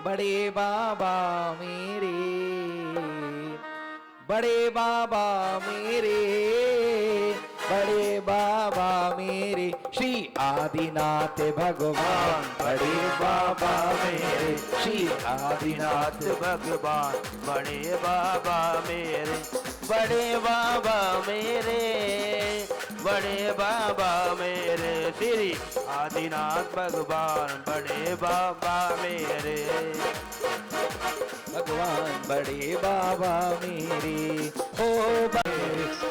बड़े बाबा मेरे, बड़े बाबा मेरे, बड़े बाबा मेरे श्री आदिनाथ भगवान। बड़े बाबा मेरे श्री आदिनाथ भगवान। बड़े बाबा मेरे, बड़े बाबा मेरे, बड़े बाबा मेरे श्री आदिनाथ भगवान। बड़े बाबा मेरे भगवान, बड़े बाबा मेरे, ओ बड़े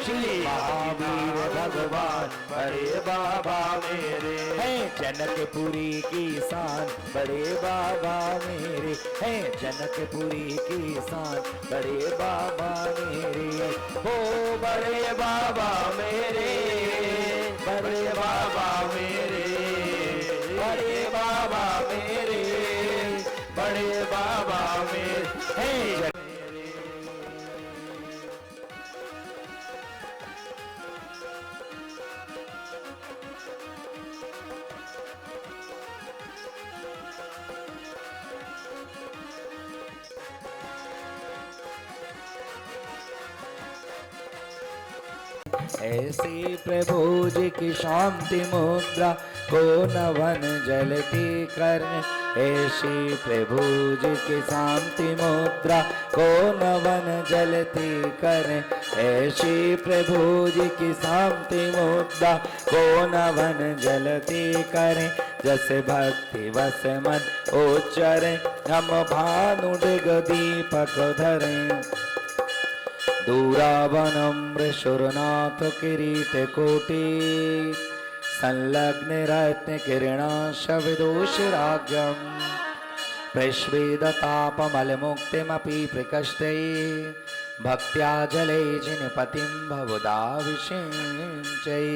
श्री महावीर भगवान। बड़े बाबा मेरे हैं जनकपुरी की शान। बड़े बाबा मेरे हैं जनकपुरी की शान। बड़े बाबा मेरे, ओ बड़े बाबा मेरे, बड़े बाबा मेरे, बड़े बाबा मेरे, बड़े बाबा मेरे हैं। ऐसे प्रभु जी की शांति मुद्रा को नवन जलती कर। ऐसी प्रभु जी की शांति मुद्रा को नवन जलती कर। ऐसी प्रभु जी की शांति मुद्रा को नवन जलती करें। जस भक्ति वस मन उच्चरे हम भानु डिग दीपक धरें। दूरावनम्र शुरनाथ किरीट कोटि संलग्न रत्न किरणाशविदूषराज्ञम् प्रश्वेदतापमलमुक्तिमपि प्रकष्टै भक्त्या जले जिनपतिं भवदा विषिञ्चै।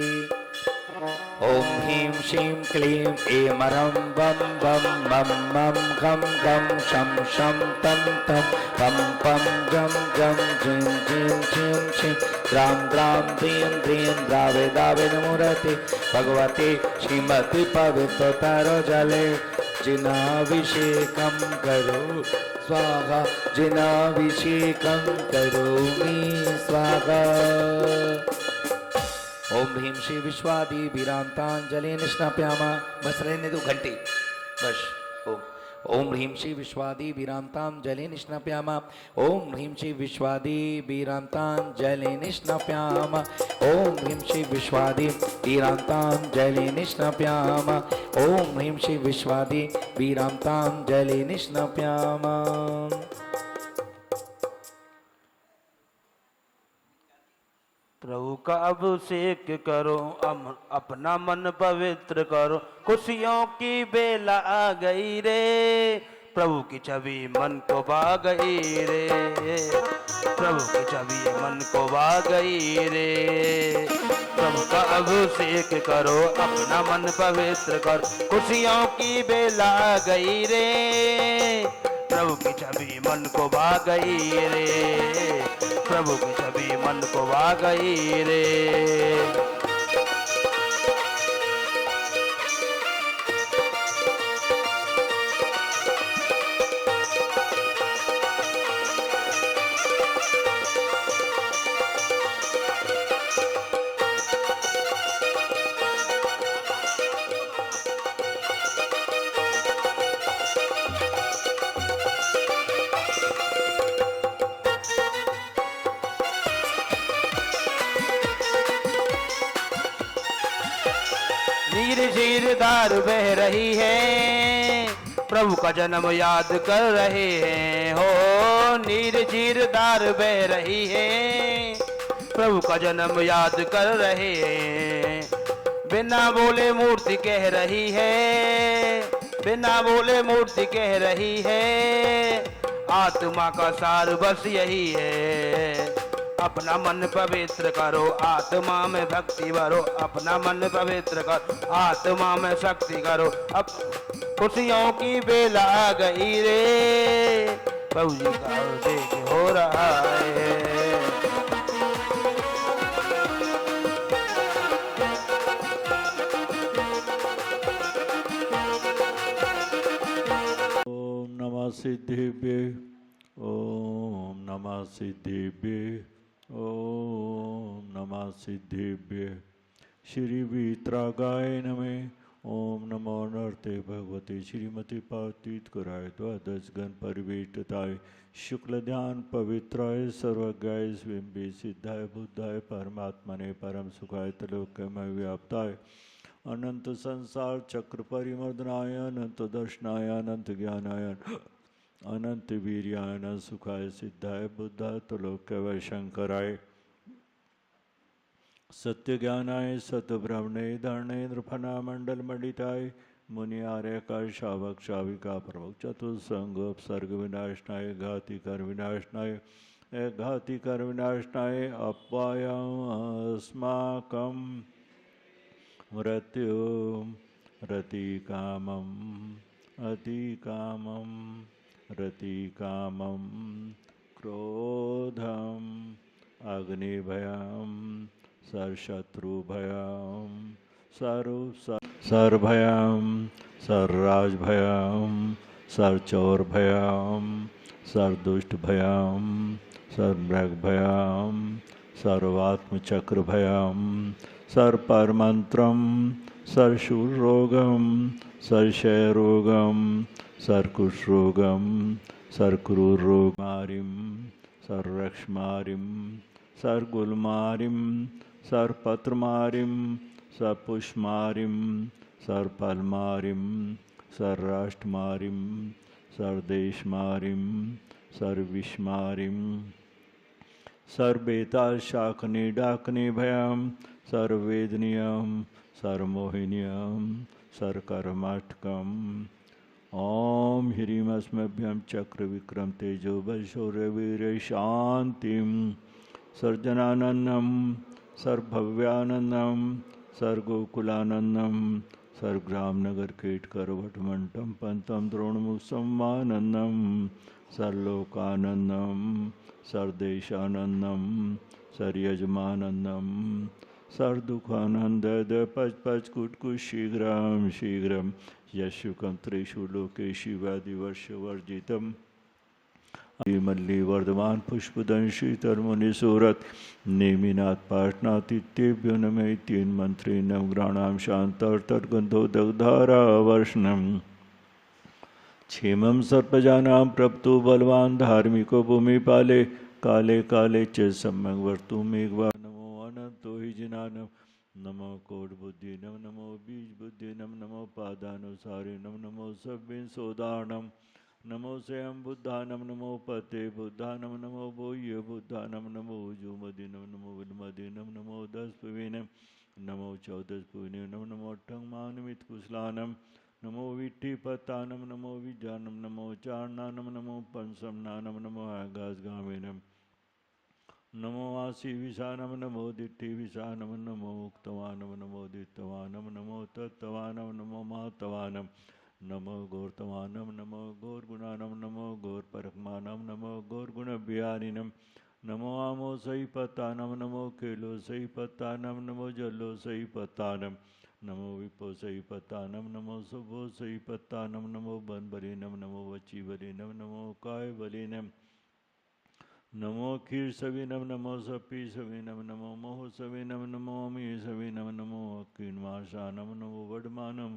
ओम ह्रीं श्रीं क्लीं ऐमरं बम बम मम मम खम खम शम शम तम तम पम पम गम गम झिं झिं छिं छिं द्रां द्रां द्रीं द्रीं द्रावे दावे नमोरते भगवते श्रीमति पवित्रतर जले जिनाभिषेकं करो स्वाहा। जिनाभिषेकं करोमि स्वाहा। ओम ह्रीं श्री विश्वादि वीरांतांजलि निष्णाप्यामा। बस रहने दो घंटे बस। ओम ह्रीं श्री विश्वादि वीरांतांजलि निष्णाप्यामा। ओम ह्रीं श्री विश्वादि वीरांतांजलि निष्णाप्यामा। ओम ह्रीं श्री विश्वादि वीरांतांजलि निष्णाप्यामा। ओम ह्रीं श्री विश्वादि वीरांतांजलि निष्णाप्यामा। प्रभु का अभिषेक करो, अपना मन पवित्र करो। खुशियों की बेला आ गई रे, प्रभु की छवि मन को भा गई रे। प्रभु की छवि मन को भा गई रे। प्रभु का अभिषेक करो, अपना मन पवित्र करो। खुशियों की बेला आ गई रे, प्रभु की छवि मन को भा गई रे। प्रभु की छवि मन को भा गई रे। धार बह रही है, प्रभु का जन्म याद कर रहे हैं। हो नीर झीर धार बह रही है, प्रभु का जन्म याद कर रहे हैं। बिना बोले मूर्ति कह रही है, बिना बोले मूर्ति कह रही है। आत्मा का सार बस यही है, अपना मन पवित्र करो, आत्मा में भक्ति भरो। अपना मन पवित्र करो, आत्मा में शक्ति करो। अब खुशियों की बेला आ गई रे, प्रभु जी का अभिषेक हो रहा है। ओम नमः नमः सिद्धेभ्ये ॐ नमः सिद्धेभ्ये ॐ नमः सिद्धेभ्ये श्री वीतरागाय नमः ओम नमो नरते भगवते श्रीमती पातीत कराय द्वादश गण परिवेष्टताय शुक्ल ध्यान पवित्राय सर्वज्ञाय स्वयं सिद्धाय बुद्धाय परमात्मने परम सुखाय त्रिलोक्यमय व्याप्ताय अनंत संसार चक्र परिमर्दनाय अनंत दर्शनाय अनंत ज्ञानाय अनंत वीर्याय अनंत सुखाय सिद्धाय बुद्धाय त्रिलोक्यमय शंकराय सत्य ज्ञानाय सत्य ब्रह्मणे धरणेन्द्र फना मंडल मंडिताय मुनि आर्य का शावक शाविका प्रमुख चतुर्संग उपसर्ग विनाशनाय घाति कर विनाशनाय घाति कर विनाशनाय अपायम अस्माकं मृत्यु रति कामम रति कामम क्रोधम अग्निभयम सर्शत्रुभयं सर्भयं सर्राजभयं सर्चौरभयं सर्दुष्टभयं सर्मृगभयं सर्वात्मचक्रभयं सर्परमन्त्रं सर्शूलरोगं सर्क्षयरोगं सर्कुष्ठरोगं सर्क्रूररोगमारिं सर्रक्ष्मारिं सर्गुलमारिं सर्पत्रमारिं सर्पुष्मारिं सर्पलमारिं सर्राष्ट्रमारिं सर्देशमारिं सर्विष्मारिं सर्वेताशाकने डाकने भयं सर्वेदनीयं सर्वमोहिनीयं सर्कर्माटकम् ओम ह्रीमस्मभ्यं चक्र विक्रम तेजो बलशौर्य वीर शांतिं सर्जनानंदं सर्वभव्यानंदं सर्गोकुलानंदं सर्वग्रामनगर केटकर वटमंटम पंतम द्रोणमुख सम्मानंदं सर्लोकानंदं सर्देशानंदं सर्यजमानंदं सर्दुखानंद पच पच कुटकुट शीघ्रं शीघ्रं यशुकं त्रिषु लोकेषु व्याधिवर्षवर्जितम् मल्ली वर्धमान पुष्पदंशी तर्मुनिसूरत नेमिनाथ पाटनातिथ्येभ्यो नमः तीन मंत्री नवग्राणाम शांतर्तर्गंधो दग्धारा वर्षणम क्षेमं सर्पजानां प्रप्तु बलवान धार्मिको भूमिपाले काले काले च सम्यक् वर्तु मेघवा नमो अनंतो हि जिनानम नमो कोट बुद्धि नमो बीज बुद्धि नमो पादानुसारि नमो सब्बिन सोदानम नमो स्वयं बुद्धानम नमो पते बुद्धानम नमो बोह्य बुद्धानम नमो जुमदिनम नमो विलमदिनम नमो दशपविनम नमो चौदशपविनम नमो ठंगमानमित कुशलानम नमो विट्ठिपत्तानम नमो विजानम नमो चारणानम नमो पंचमनानम नमो आगासगामिनम नमो आसी विषानम नमो दिट्ठि विषानम नमो मुक्तवानम नमो दित्तवानम नमो तत्तवानम नमो महतवानम नमो गौरतमानम नमो गौरगुणानम नमो गौरपरकमानम नमो गौरगुणव्यानिनम नमो आमो सही पत्तानम नमो केलो सही पत्तानम नमो जल्लो सही पत्तानम नमो विपो सही पत्तानम नमो सुभो सही पत्तानम नमो बन बलिनम नमो वची बलिनम नमो काय बलिनम नमो खीर सविनम नमो सपी सविनम नमो मोह सविनम नमो मी सविनम नमो अक्कीनमाशानम नमो वडमानम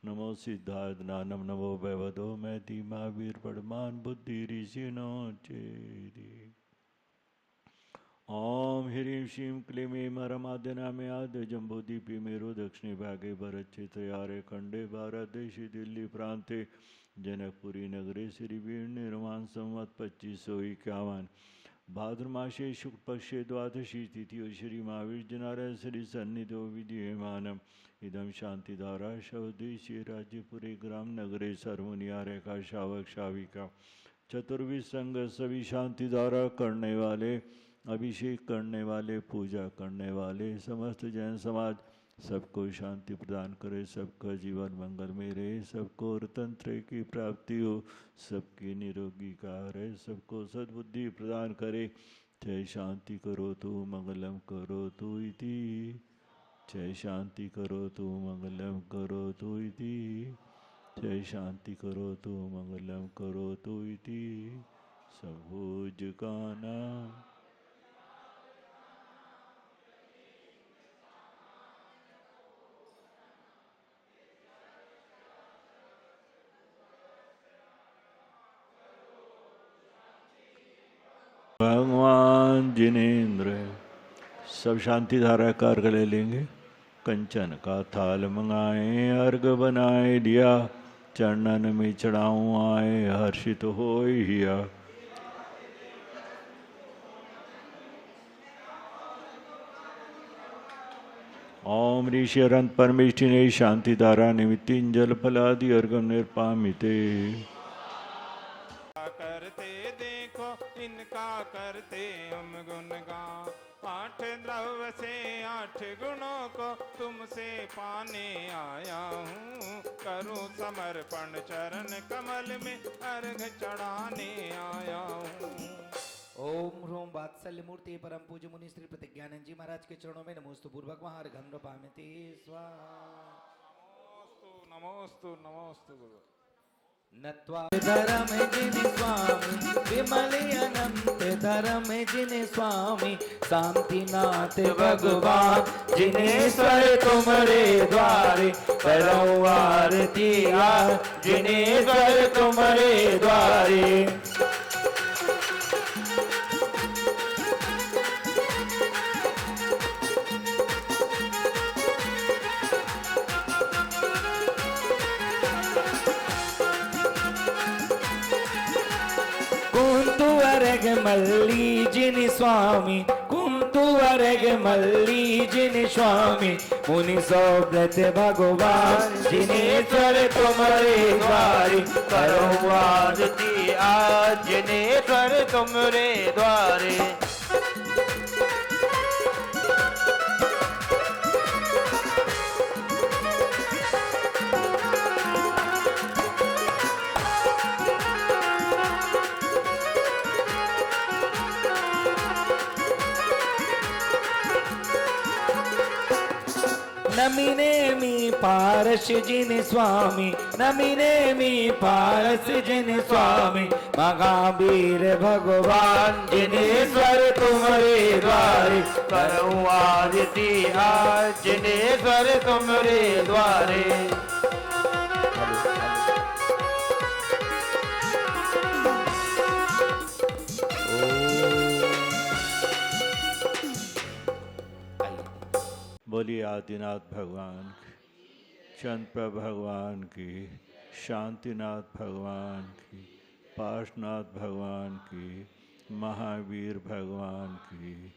नमो सिद्धार्थनानम नमो वैवदो मैती महावीर पड़मान बुद्धि ऋषिनो चेदी ओम ह्रीं श्रीं क्लीं मरमाद्यनामे आद्य जम्बूदीपी मेरो दक्षिणी भागे भरत क्षेत्र आर्य खंडे भारत देशी दिल्ली प्रांते जनकपुरी नगरे श्रीवीर निर्माण संवत 2551 भाद्र मासे शुक्ल पक्षे द्वादशी तिथि श्री महावीर जनार्य श्री सन्निधो विधीयमानम इदम शांतिधारा शवदेशी राज्यपुरे ग्राम नगरे सर्वनियार्य का शावक शाविका चतुर्विध संघ सभी शांतिधारा करने वाले अभिषेक करने वाले पूजा करने वाले समस्त जैन समाज सबको शांति प्रदान करे, सबका जीवन मंगल में रहे, सबको रतंत्र की प्राप्ति हो, सबकी निरोगी का रहे, सबको सद्बुद्धि प्रदान करे। जय शांति करो तो मंगलम करो तो इति, जय शांति करो तो मंगलम करो तो इति, जय शांति करोतु मंगलम करोतु इति सबूजगाना। भगवान जिनेन्द्र सब शांति धारा का अर्घ ले लेंगे। कंचन का थाल मंगाए अर्घ बनाए दिया, चरणन में चढ़ाऊं आए हर्षित हो हिया। ओम ऋषि अनंत परमेष्ठिने शांति धारा निमित्तिन जल फलादि अर्घम निर्पामिते। करते देखो इनका करते हम गुणगान, 8 द्रव्य से 8 गुणों को तुमसे पाने आया हूँ। करूँ समर्पण चरण कमल में अर्घ चढ़ाने आया हूँ। ओम ह्रूम वात्सल्य मूर्ति परम पूज्य मुनि श्री प्रतिज्ञानंद जी महाराज के चरणों में नमोस्तु पूर्वक महार घन पामिते स्वाहा। नमोस्तु नमोस्तु गुरु। नत्वा धर्म जिन स्वामी विमल अनंत धर्म जिन स्वामी, शांतिनाथ भगवान जिनेश्वर तुम्हारे द्वारे, करो आरती जिनेश्वर तुम्हारे द्वारे। कुंतु मल्ली जिन स्वामी, कुंतु मल्ली जिन स्वामी, मुनि सौव्रत भगवान जिनेश्वर तुम्हारे द्वारे, करो आरती आज जिनेश्वर तुम्हारे द्वारे। नमिने मी पारस जिन स्वामी, नमिने मी पारस जिन स्वामी, महावीर भगवान जिनेश्वर तुम्हारे द्वारे, करो आरती आज जिनेश्वर तुम्हारे द्वारे। बोलिए आदिनाथ भगवान की, चंद्र भगवान की, शांतिनाथ भगवान की, पार्शनाथ भगवान की, महावीर भगवान की,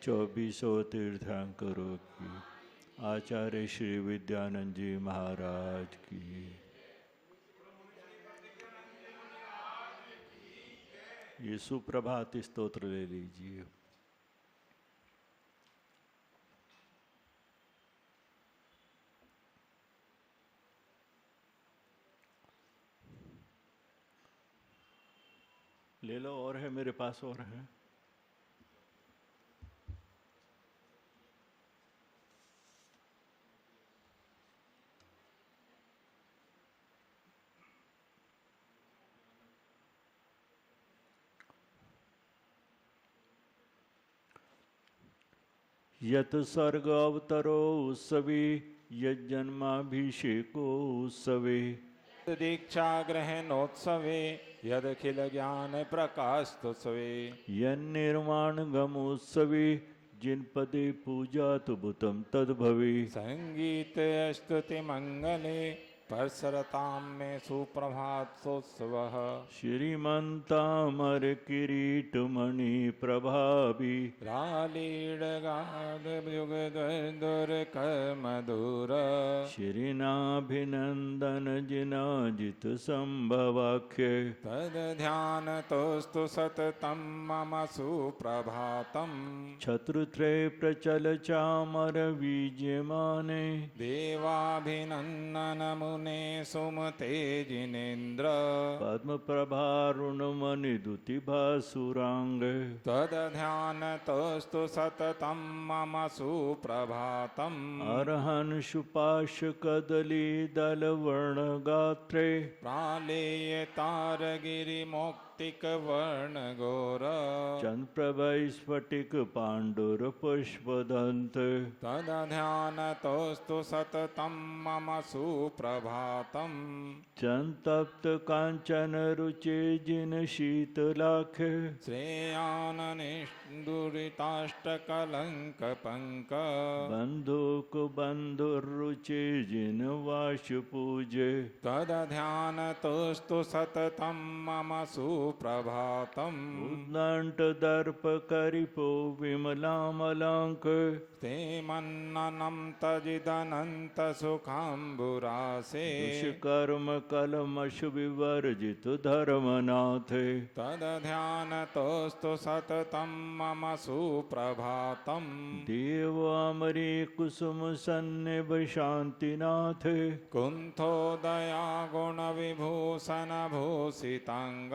2400 तीर्थंकरों की, आचार्य श्री विद्यानंद जी महाराज की। ये सुप्रभात स्तोत्र ले लीजिए। ले लो, और है मेरे पास, और है। यत सर्ग अवतरो उत्सवी, यज्जन्माभिषेको उत्सवे, दीक्षा ग्रहणोत्सवे, यदखिल ज्ञान प्रकाशोत्सवे, यन्निर्वाण गमोत्सवे, जिनपदे पूजा तुभुतम तद्भवे। संगीत स्तुति मंगले, परसरताम में सुप्रभातोत्सवः। श्रीमन्तामर किरीट मणि प्रभावी, रालीडगाद युगद्वैदुर कर्मधुर, श्रीनाभिनन्दन जिनाजित संभवाख्य, तद ध्यान तोस्तु सततं मम सुप्रभातम्। छत्रत्रय प्रचल चामर विजयमाने, देवाभिनन्दन करुणे सुमते जिनेन्द्र पद्मप्रभारुणमणिदुतिभासुराङ्ग त्वदध्यानतोऽस्तु सततं मम सुप्रभातम् अर्हन् सुपाशकदलीदलवर्णगात्रे प्रालेयतारगिरिमौक्तिकवर्णघोर चन्द्रप्रभैस्फटिकपाण्डुरपुष्पदन्त तदध्यानतोऽस्तु सततं मम सुप्रभातम् चन्तप्तकाञ्चनरुचे जिनशीतलाख्य श्रेयाननिष्ठुरिताष्टकलङ्कपङ्क बन्धुकबन्धुरुचे जिनवाशुपूजे तदध्यानतोऽस्तु सततं मम सुप्रभातम् उद्दण्डदर्पकरिपो विमलामलाङ्क ते मन्ननं तजिदनन्तसुखाम्बुरासे दुष्कर्मकलमशुविवर्जितधर्मनाथे तदध्यानतोऽस्तु सततं मम सुप्रभातम् देवामरे कुसुमसन्निभ शान्तिनाथ कुन्थोदया गुणविभूषणभूषिताङ्ग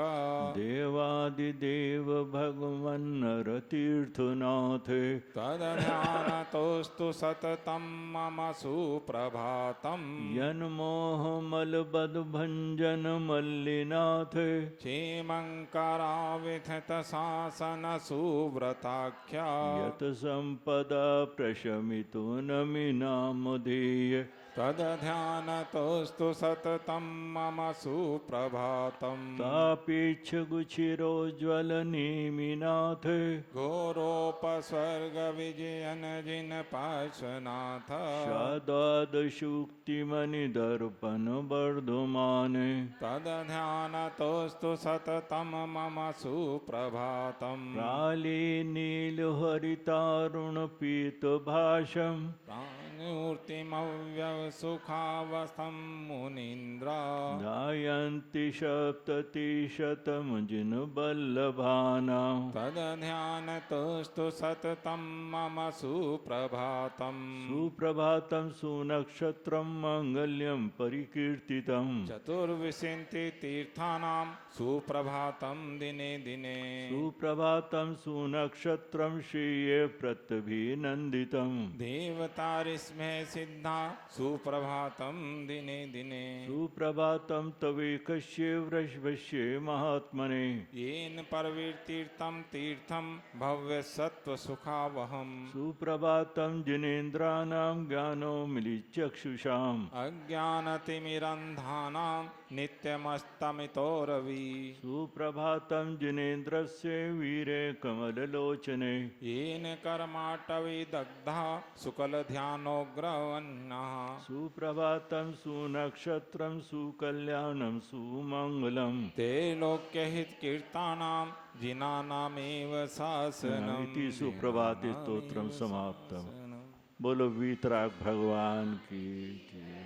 देवादिदेव भगवन्नरतीर्थनाथ तदध्यानतोऽस्तु सततं मम सुप्रभातम् यन्मोहमलबद्भञ्जनमल्लिनाथ क्षेमङ्कराविधतशासनसुव्रताख्या यत सम्पदा प्रशमितो नमिनामधेय तदध्यानतोऽस्तु सततं मम सुप्रभातम् तापीच्छगुचिरोज्ज्वलनेमिनाथ घोरोपस्वर्गविजयन जिनपार्श्वनाथ शादादशुक्तिमणिदर्पणवर्धमान तदध्यानतोऽस्तु सततं मम सुप्रभातम् प्राले नीलहरितारुणपीतभाषम् प्राणमूर्तिमव्यवसुखावस्थं मुनीन्द्र ध्यायन्ति सप्ततिशतमजिनवल्लभानां तदध्यानतोऽस्तु सततं मम सुप्रभातम् सुप्रभातं सुनक्षत्रं मङ्गल्यं परिकीर्तितं चतुर्विंशति तीर्थानां सुप्रभातं दिने दिने सुप्रभातं सुनक्षत्रं श्रिये प्रत्यभिनन्दितं देवतारिस्मे सिद्धा सुप्रभातं दिने दिने सुप्रभातं तवेकस्य वृषभस्य महात्मने येन प्रवितीर्थं तीर्थं भव्यसत्त्वसुखावहम् सुप्रभातं जिनेन्द्राणां ज्ञानोऽमिलिचक्षुषाम् अज्ञानतिमिरन्धानां नित्यमस्तमितो रवि सुप्रभातं जिनेन्द्रस्य वीरे कमललोचने येन कर्माटविदग्धा शुक्लध्यानोग्रवन्नः सुप्रभातं सुनक्षत्रं सुकल्याणं सुमङ्गलं ते लोक्यहितकीर्तानां जिनानामेव शासनम् इति सुप्रभाते स्तोत्रं समाप्तम्। बोलो वीतराग भगवान की जय।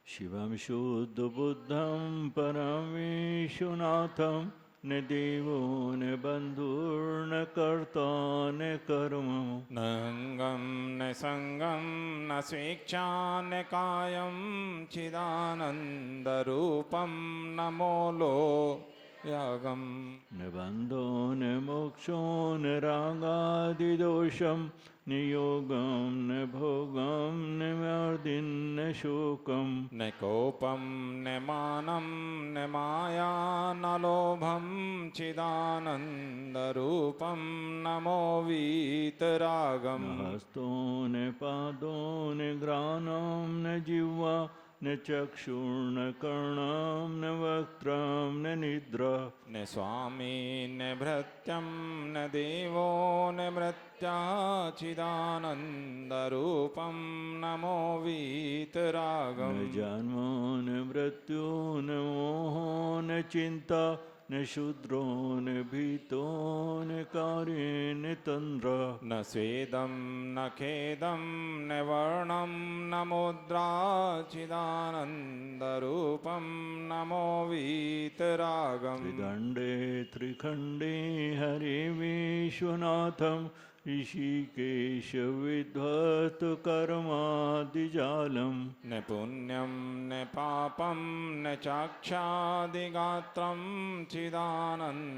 शिवं शुद्धबुद्धं परमेशुनाथं न देवो न बन्धुर्न कर्ता न कर्म न अङ्गं न सङ्गं न स्वेच्छा न कायं चिदानन्दरूपं नमो यागम् न बन्धो न मोक्षो न रागादिदोषं न योगं न भोगं न व्याधिं न शोकं न कोपं न मानं न माया न लोभं चिदानन्दरूपं नमो वीतरागम् न हस्तो न पादो न घ्राणं न जिह्वा न चक्षुर्न कर्णं न वक्त्रं न निद्रा न स्वामी न भृत्यं न देवो न मृत्या चिदानन्दरूपं नमो वीतरागम् न जन्मो न मृत्यु न मोहो न चिन्ता न शूद्रो न भीतो न कार्ये न तन्द्रा न स्वेदं न खेदं न वर्णं न मुद्रा चिदानन्दरूपं नमो वीतरागम् त्रिदण्डे त्रिखण्डे हरे विश्वनाथं ऋषिकेश विध्वस्त कर्मादिजालम न पुण्यं न पापं न चाक्षादिगात्रं चिदानन्दरूपं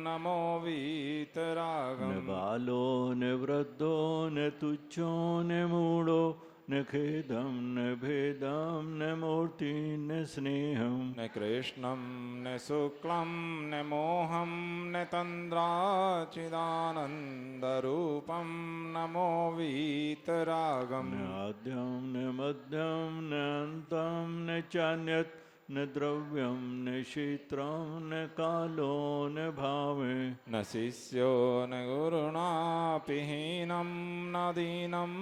नमो न वीतरागम् बालो न वृद्धो न तुच्छो न मूढ़ो न खेदम न भेदम न मूर्ति न स्नेहम न कृष्णं न शुक्लं न मोहं न तन्द्राचिदानन्दरूपं नमो वीतरागम् न आद्यम न मध्यम न अंतम न चान्यत न द्रव्यम न क्षेत्रम न कालो न भावे न शिष्यो न गुरुणापि हीनं न दीनं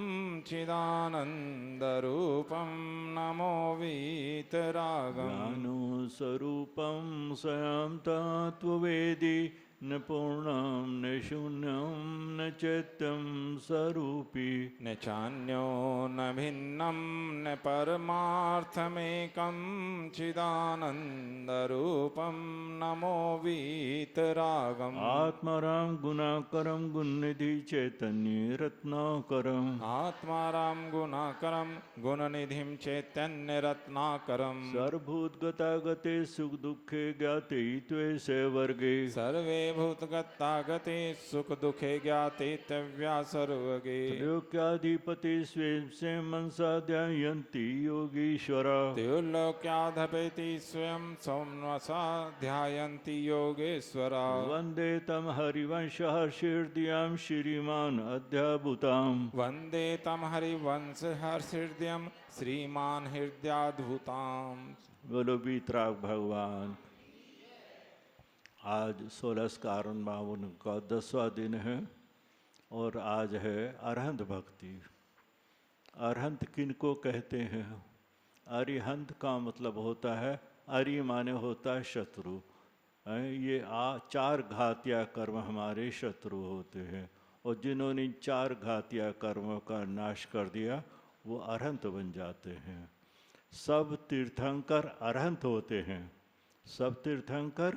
चिदानन्दरूपं नमो वीतरागम् ज्ञानो स्वरूपम स्वयं तत्ववेदी न पूर्णम न शून्यम न चैत्यम स्वरूपी न चान्यो न भिन्नं न परमार्थमेकं चिदानन्दरूपं नमो वीतरागम् आत्माराम गुणाकरम गुणनिधि चैतन्य रत्नाकरम आत्मारां गुणाकरं गुणनिधिं चैतन्यरत्नाकरं सर्वभूत गतागते सुख दुखे ज्ञाते त्वे से वर्गे सर्वे भूतगतागते सुख दुखे ज्ञाते तव्या सर्वगे त्रैलोक्याधिपति स्वयं से मनसा ध्यायन्ति योगीश्वरा त्रिलोक्याधपति स्वयं सोमनसा ध्यायन्ति योगेश्वरा वंदे तम हरिवंश हर्षिर्दियां श्रीमान अध्याभूताम वन्दे तं हरिवंश हर्षिर्द्यं श्रीमान हृदयाद्भुताम्। बोलो वीतराग भगवान। आज 16 स्कारण बावन का 10वां दिन है और आज है अरहंत भक्ति। अरहंत किनको कहते हैं? अरिहंत का मतलब होता है, अरि माने होता है शत्रु। ये 4 घातिया कर्म हमारे शत्रु होते हैं और जिन्होंने 4 घातिया कर्मों का नाश कर दिया वो अरहंत बन जाते हैं। सब तीर्थंकर अरहंत होते हैं, सब तीर्थंकर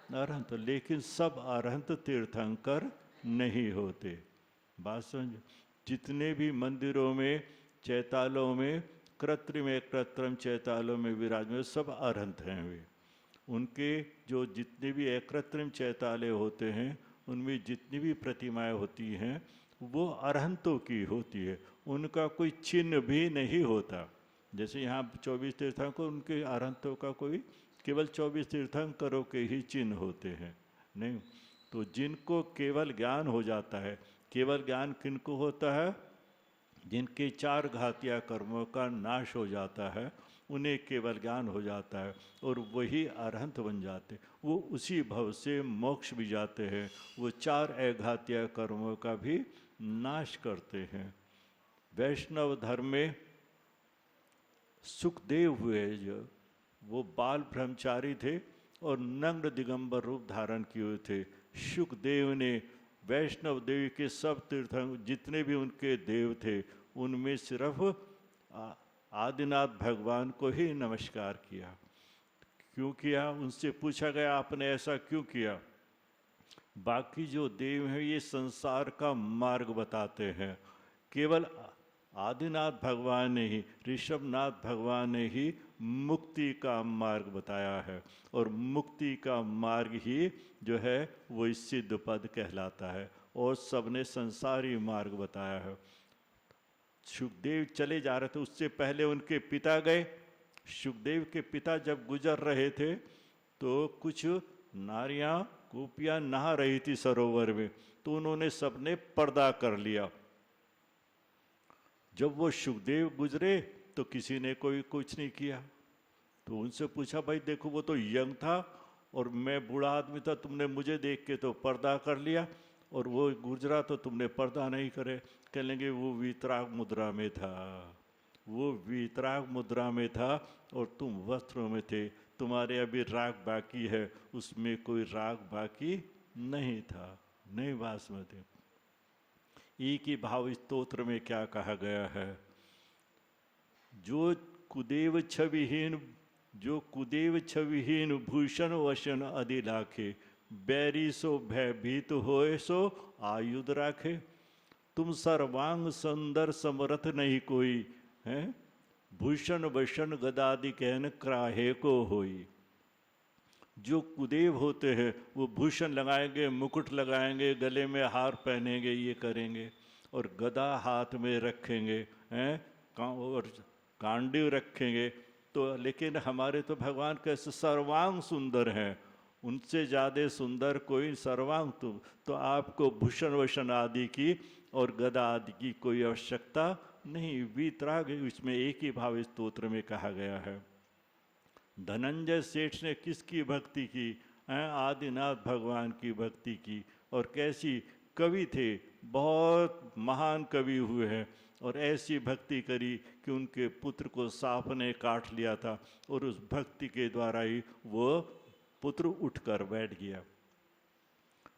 अरहंत, लेकिन सब अरहंत तीर्थंकर नहीं होते। बात समझो, जितने भी मंदिरों में चैतालों में कृत्रिम चैतालों में विराजमान सब अरहंत हैं। वे उनके जो जितने भी अकृत्रिम चैतालय होते हैं उनमें जितनी भी प्रतिमाएं होती हैं वो अरहंतों की होती है, उनका कोई चिन्ह भी नहीं होता। जैसे यहाँ 24 तीर्थंकर, उनके अरहंतों का कोई केवल 24 तीर्थंकरों के ही चिन्ह होते हैं नहीं। तो जिनको केवल ज्ञान हो जाता है, केवल ज्ञान किनको होता है? जिनके 4 घातिया कर्मों का नाश हो जाता है उन्हें केवल ज्ञान हो जाता है और वही अरहंत बन जाते। वो उसी भव से मोक्ष भी जाते हैं, वो 4 अघातिया कर्मों का भी नाश करते हैं। वैष्णव धर्म में सुखदेव हुए जो वो बाल ब्रह्मचारी थे और नग्न दिगंबर रूप धारण किए हुए थे। सुखदेव ने वैष्णव देवी के सब तीर्थंकर जितने भी उनके देव थे उनमें सिर्फ आदिनाथ भगवान को ही नमस्कार किया। क्यों किया? उनसे पूछा गया आपने ऐसा क्यों किया? बाकी जो देव हैं ये संसार का मार्ग बताते हैं, केवल आदिनाथ भगवान ने ही, ऋषभनाथ भगवान ने ही मुक्ति का मार्ग बताया है और मुक्ति का मार्ग ही जो है वो सिद्ध पद कहलाता है और सबने संसारी मार्ग बताया है। सुखदेव चले जा रहे थे, उससे पहले उनके पिता गए। सुखदेव के पिता जब गुजर रहे थे तो कुछ नारियां गोपियां नहा रही थी सरोवर में, तो उन्होंने सबने पर्दा कर लिया। जब वो सुखदेव गुजरे तो किसी ने कोई कुछ नहीं किया। तो उनसे पूछा भाई देखो वो तो यंग था और मैं बूढ़ा आदमी था, तुमने मुझे देख के तो पर्दा कर लिया और वो गुजरा तो तुमने पर्दा नहीं करे। कह लेंगे वो वीतराग मुद्रा में था, वो वीतराग मुद्रा में था और तुम वस्त्रों में थे, तुम्हारे अभी राग बाकी है, उसमें कोई राग बाकी नहीं था। नहीं बासमती। एक ही भाव स्तोत्र में क्या कहा गया है? जो कुदेव छविहीन भूषण वशन अधिलाखे, बैरी सो भयभीत होए सो आयुध राखे। तुम सर्वांग सुंदर समरथ नहीं कोई है, भूषण भूषण गदादि कहन क्राहे को होई। जो कुदेव होते हैं वो भूषण लगाएंगे, मुकुट लगाएंगे, गले में हार पहनेंगे, ये करेंगे और गदा हाथ में रखेंगे हैं और कांडिव रखेंगे। तो लेकिन हमारे तो भगवान कैसे सर्वांग सुंदर हैं, उनसे ज़्यादा सुंदर कोई सर्वांग तो आपको भूषण वूषण आदि की और गदा आदि की कोई आवश्यकता नहीं। वीतराग इसमें एक ही भाव स्तोत्र में कहा गया है। धनंजय सेठ ने किसकी भक्ति की? आदिनाथ भगवान की भक्ति की। और कैसी कवि थे, बहुत महान कवि हुए हैं और ऐसी भक्ति करी कि उनके पुत्र को सांप ने काट लिया था और उस भक्ति के द्वारा ही वो पुत्र उठकर बैठ गया।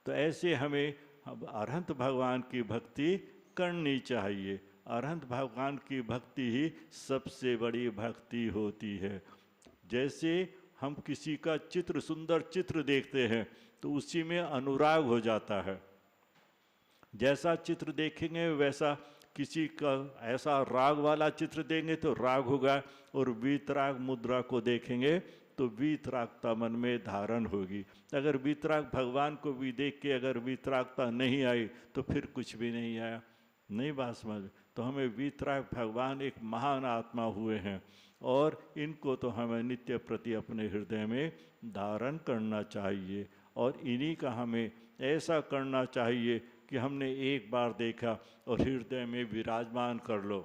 तो ऐसे हमें अरहंत भगवान की भक्ति करनी चाहिए। अरहंत भगवान की भक्ति ही सबसे बड़ी भक्ति होती है। जैसे हम किसी का चित्र, सुंदर चित्र देखते हैं तो उसी में अनुराग हो जाता है। जैसा चित्र देखेंगे वैसा, किसी का ऐसा राग वाला चित्र देंगे तो राग होगा, और वीतराग मुद्रा को देखेंगे तो वीतरागता मन में धारण होगी। अगर वीतराग भगवान को भी देख के अगर वीतरागता नहीं आई तो फिर कुछ भी नहीं आया। नहीं बात समझ? तो हमें वीतराग भगवान एक महान आत्मा हुए हैं और इनको तो हमें नित्य प्रति अपने हृदय में धारण करना चाहिए। और इन्हीं का हमें ऐसा करना चाहिए कि हमने एक बार देखा और हृदय में विराजमान कर लो।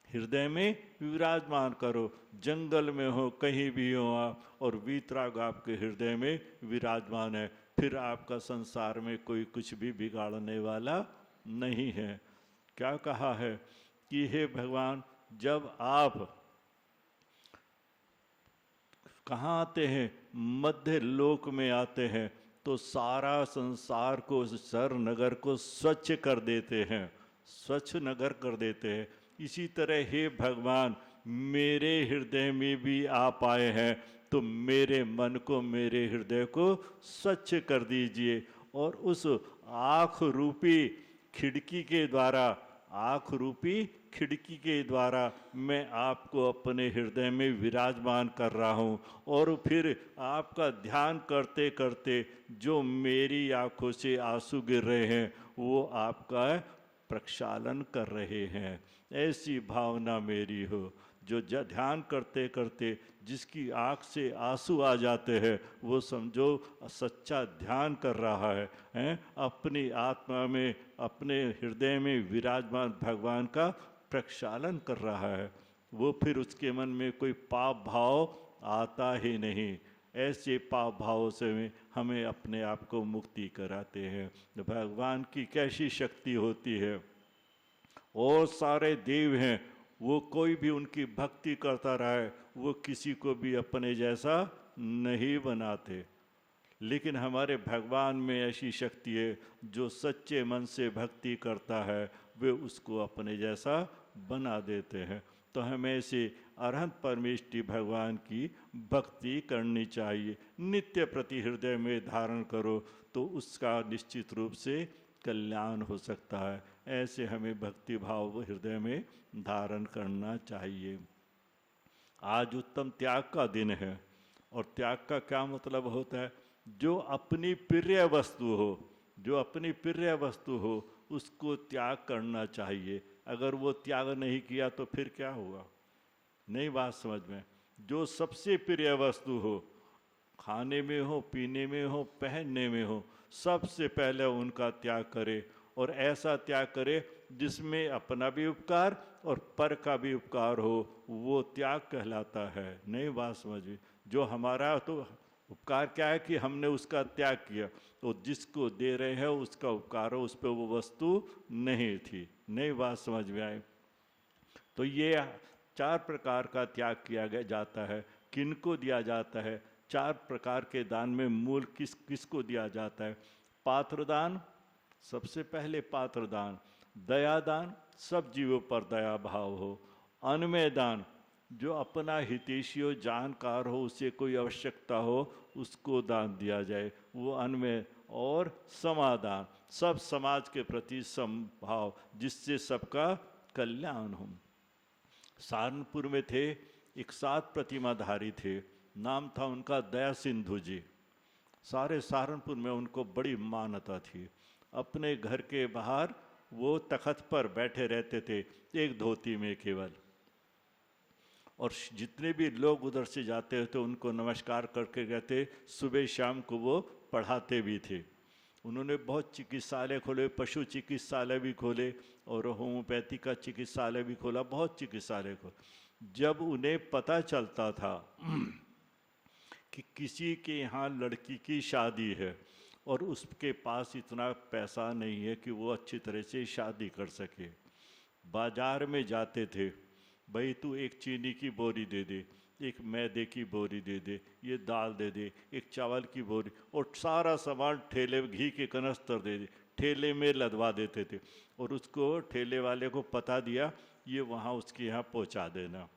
हृदय में विराजमान करो, जंगल में हो, कहीं भी हो आप, और वीतराग आपके हृदय में विराजमान है, फिर आपका संसार में कोई कुछ भी बिगाड़ने वाला नहीं है। क्या कहा है कि हे भगवान, जब आप कहाँ आते हैं, मध्य लोक में आते हैं, तो सारा संसार को, सर नगर को स्वच्छ कर देते हैं, स्वच्छ नगर कर देते हैं। इसी तरह हे भगवान, मेरे हृदय में भी आप आए हैं तो मेरे मन को, मेरे हृदय को स्वच्छ कर दीजिए। और उस आँख रूपी खिड़की के द्वारा, आँख रूपी खिड़की के द्वारा मैं आपको अपने हृदय में विराजमान कर रहा हूँ। और फिर आपका ध्यान करते करते जो मेरी आँखों से आंसू गिर रहे हैं वो आपका प्रक्षालन कर रहे हैं। ऐसी भावना मेरी हो। जो ध्यान करते करते जिसकी आँख से आंसू आ जाते हैं वो समझो सच्चा ध्यान कर रहा है, अपनी आत्मा में, अपने हृदय में विराजमान भगवान का प्रक्षालन कर रहा है। वो फिर उसके मन में कोई पाप भाव आता ही नहीं। ऐसे पाप भावों से हमें अपने आप को मुक्ति कराते हैं। भगवान की कैसी शक्ति होती है। और सारे देव हैं, वो कोई भी उनकी भक्ति करता रहा है, वो किसी को भी अपने जैसा नहीं बनाते। लेकिन हमारे भगवान में ऐसी शक्ति है, जो सच्चे मन से भक्ति करता है वे उसको अपने जैसा बना देते हैं। तो हमें ऐसे अरहंत परमेष्टि भगवान की भक्ति करनी चाहिए। नित्य प्रति हृदय में धारण करो तो उसका निश्चित रूप से कल्याण हो सकता है। ऐसे हमें भक्ति भाव हृदय में धारण करना चाहिए। आज उत्तम त्याग का दिन है। और त्याग का क्या मतलब होता है? जो अपनी प्रिय वस्तु हो, जो अपनी प्रिय वस्तु हो उसको त्याग करना चाहिए। अगर वो त्याग नहीं किया तो फिर क्या होगा? नहीं बात समझ में? जो सबसे प्रिय वस्तु हो, खाने में हो, पीने में हो, पहनने में हो, सबसे पहले उनका त्याग करे। और ऐसा त्याग करे जिसमें अपना भी उपकार और पर का भी उपकार हो, वो त्याग कहलाता है। नहीं बात समझी? जो हमारा तो उपकार क्या है कि हमने उसका त्याग किया, तो जिसको दे रहे हैं उसका उपकार हो, उस पर वो वस्तु नहीं थी। नहीं बात समझ में आई? तो ये 4 प्रकार का त्याग किया गया जाता है। किनको दिया जाता है? 4 प्रकार के दान में मूल किसको दिया जाता है? पात्रदान, सबसे पहले पात्रदान। दयादान, सब जीवों पर दया भाव हो। अन्नमय दान, जो अपना हितैषी हो, जानकार हो, उसे कोई आवश्यकता हो, उसको दान दिया जाए, वो अन्न में। और समादान, सब समाज के प्रति समभाव, जिससे सबका कल्याण हो। सहारनपुर में थे, एक 7 प्रतिमाधारी थे, नाम था उनका दया सिंधु जी। सारे सहारनपुर में उनको बड़ी मान्यता थी। अपने घर के बाहर वो तख्त पर बैठे रहते थे, एक धोती में केवल, और जितने भी लोग उधर से जाते थे उनको नमस्कार करके कहते। सुबह शाम को वो पढ़ाते भी थे। उन्होंने बहुत चिकित्सालय खोले, पशु चिकित्सालय भी खोले और होम्योपैथी का चिकित्सालय भी खोला, बहुत चिकित्सालय खोले। जब उन्हें पता चलता था कि किसी के यहाँ लड़की की शादी है और उसके पास इतना पैसा नहीं है कि वो अच्छी तरह से शादी कर सके, बाजार में जाते थे, भाई तू एक चीनी की बोरी दे दे, एक मैदे की बोरी दे दे, ये दाल दे दे, एक चावल की बोरी, और सारा सामान ठेले, घी के कनस्तर दे दे, ठेले में लदवा देते थे। और उसको ठेले वाले को पता दिया, ये वहाँ उसके यहाँ पहुँचा देना।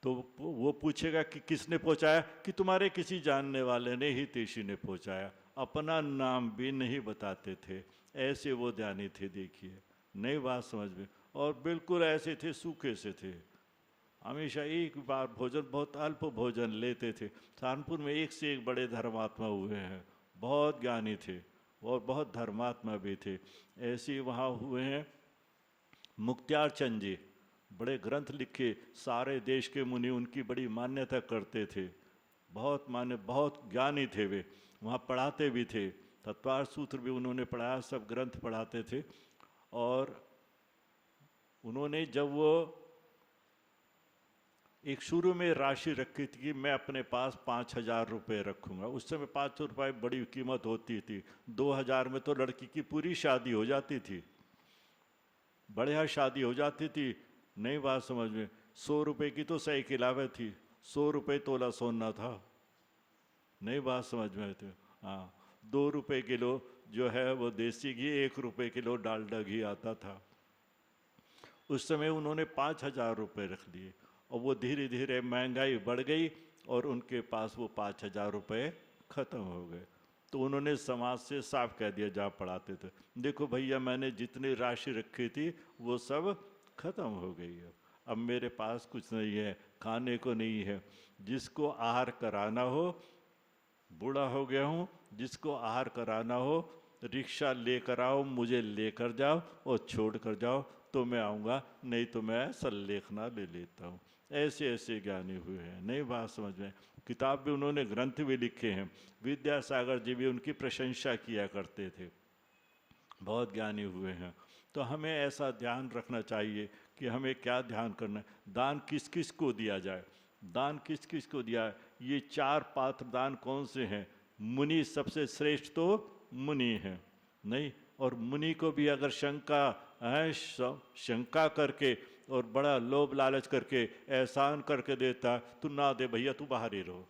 तो वो पूछेगा कि किसने पहुँचाया, कि तुम्हारे किसी जानने वाले ने, हितैषी ने पहुँचाया। अपना नाम भी नहीं बताते थे, ऐसे वो ध्यानी थे। देखिए, नई बात समझ में। और बिल्कुल ऐसे थे, सूखे से थे, हमेशा एक बार भोजन, बहुत अल्प भोजन लेते थे। सहारनपुर में एक से एक बड़े धर्मात्मा हुए हैं, बहुत ज्ञानी थे और बहुत धर्मात्मा भी थे। ऐसे वहाँ हुए हैं मुक्त्यार चंद जी, बड़े ग्रंथ लिखे, सारे देश के मुनि उनकी बड़ी मान्यता करते थे, बहुत मान्य, बहुत ज्ञानी थे। वे वहाँ पढ़ाते भी थे, तत्वार सूत्र भी उन्होंने पढ़ाया, सब ग्रंथ पढ़ाते थे। और उन्होंने जब वो एक शुरू में राशि रखी थी कि मैं अपने पास 5,000 रुपये रखूँगा, उस समय 500 रुपये बड़ी कीमत होती थी। 2,000 में तो लड़की की पूरी शादी हो जाती थी, बढ़िया शादी हो जाती थी। नई बात समझ में। 100 रुपये की तो साइकिल आवे थी, 100 रुपये तोला सोना था। नई बात समझ में थे। हाँ, 2 रुपये किलो जो है वो देसी घी, 1 रुपये किलो डालडा घी आता था। उस समय उन्होंने 5,000 रुपये रख लिए और वो धीरे धीरे महंगाई बढ़ गई और उनके पास वो 5,000 रुपये ख़त्म हो गए। तो उन्होंने समाज से साफ कह दिया, जहाँ पढ़ाते थे, देखो भैया मैंने जितनी राशि रखी थी वो सब ख़त्म हो गई है, अब मेरे पास कुछ नहीं है, खाने को नहीं है। जिसको आहार कराना हो, बूढ़ा हो गया हूँ, जिसको आहार कराना हो रिक्शा लेकर आओ, मुझे लेकर जाओ और छोड़ कर जाओ, तो मैं आऊँगा, नहीं तो मैं सल्लेखना ले लेता हूँ। ऐसे ऐसे ज्ञानी हुए हैं। नई बात समझ में। किताब भी उन्होंने, ग्रंथ भी लिखे हैं। विद्यासागर जी भी उनकी प्रशंसा किया करते थे, बहुत ज्ञानी हुए हैं। तो हमें ऐसा ध्यान रखना चाहिए कि हमें क्या ध्यान करना है, दान किस किस को दिया जाए, दान किस किस को दिया है। ये 4 पात्र दान कौन से हैं? मुनि सबसे श्रेष्ठ तो मुनि हैं, नहीं? और मुनि को भी अगर शंका है, शंका करके और बड़ा लोभ लालच करके एहसान करके देता, तू ना दे भैया, तू बाहर ही रहो।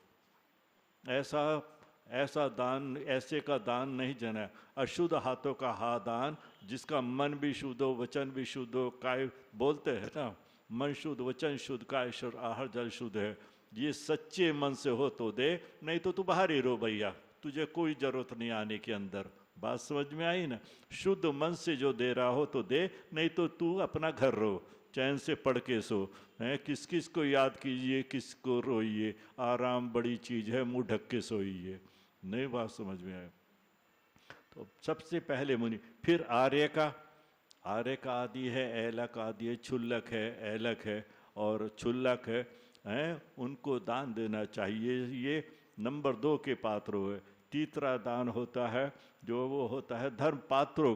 ऐसा दान, ऐसे का दान नहीं देना। अशुद्ध हाथों का हा दान, जिसका मन भी शुद्ध हो, वचन भी शुद्ध हो, काय बोलते हैं ना, मन शुद्ध, वचन शुद्ध, काय शुद्ध, आहार जल शुद्ध है। ये सच्चे मन से हो तो दे, नहीं तो तू बाहर ही रहो भैया, तुझे कोई जरूरत नहीं आने के अंदर। बात समझ में आई ना? शुद्ध मन से जो दे रहा हो तो दे, नहीं तो तू अपना घर रहो, चैन से पढ़ के सो। हैं, किस किस को याद कीजिए, किसको रोइए, आराम बड़ी चीज़ है, मुँह ढक के सोइए। नई बात समझ में आए। तो सबसे पहले मुनि, फिर आर्य का आदि है, ऐलक आदि है, क्षुल्लक है, ऐलक है और क्षुल्लक है, हैं, उनको दान देना चाहिए। ये नंबर 2 के पात्र हुए। तीसरा दान होता है जो वो होता है धर्म पात्रों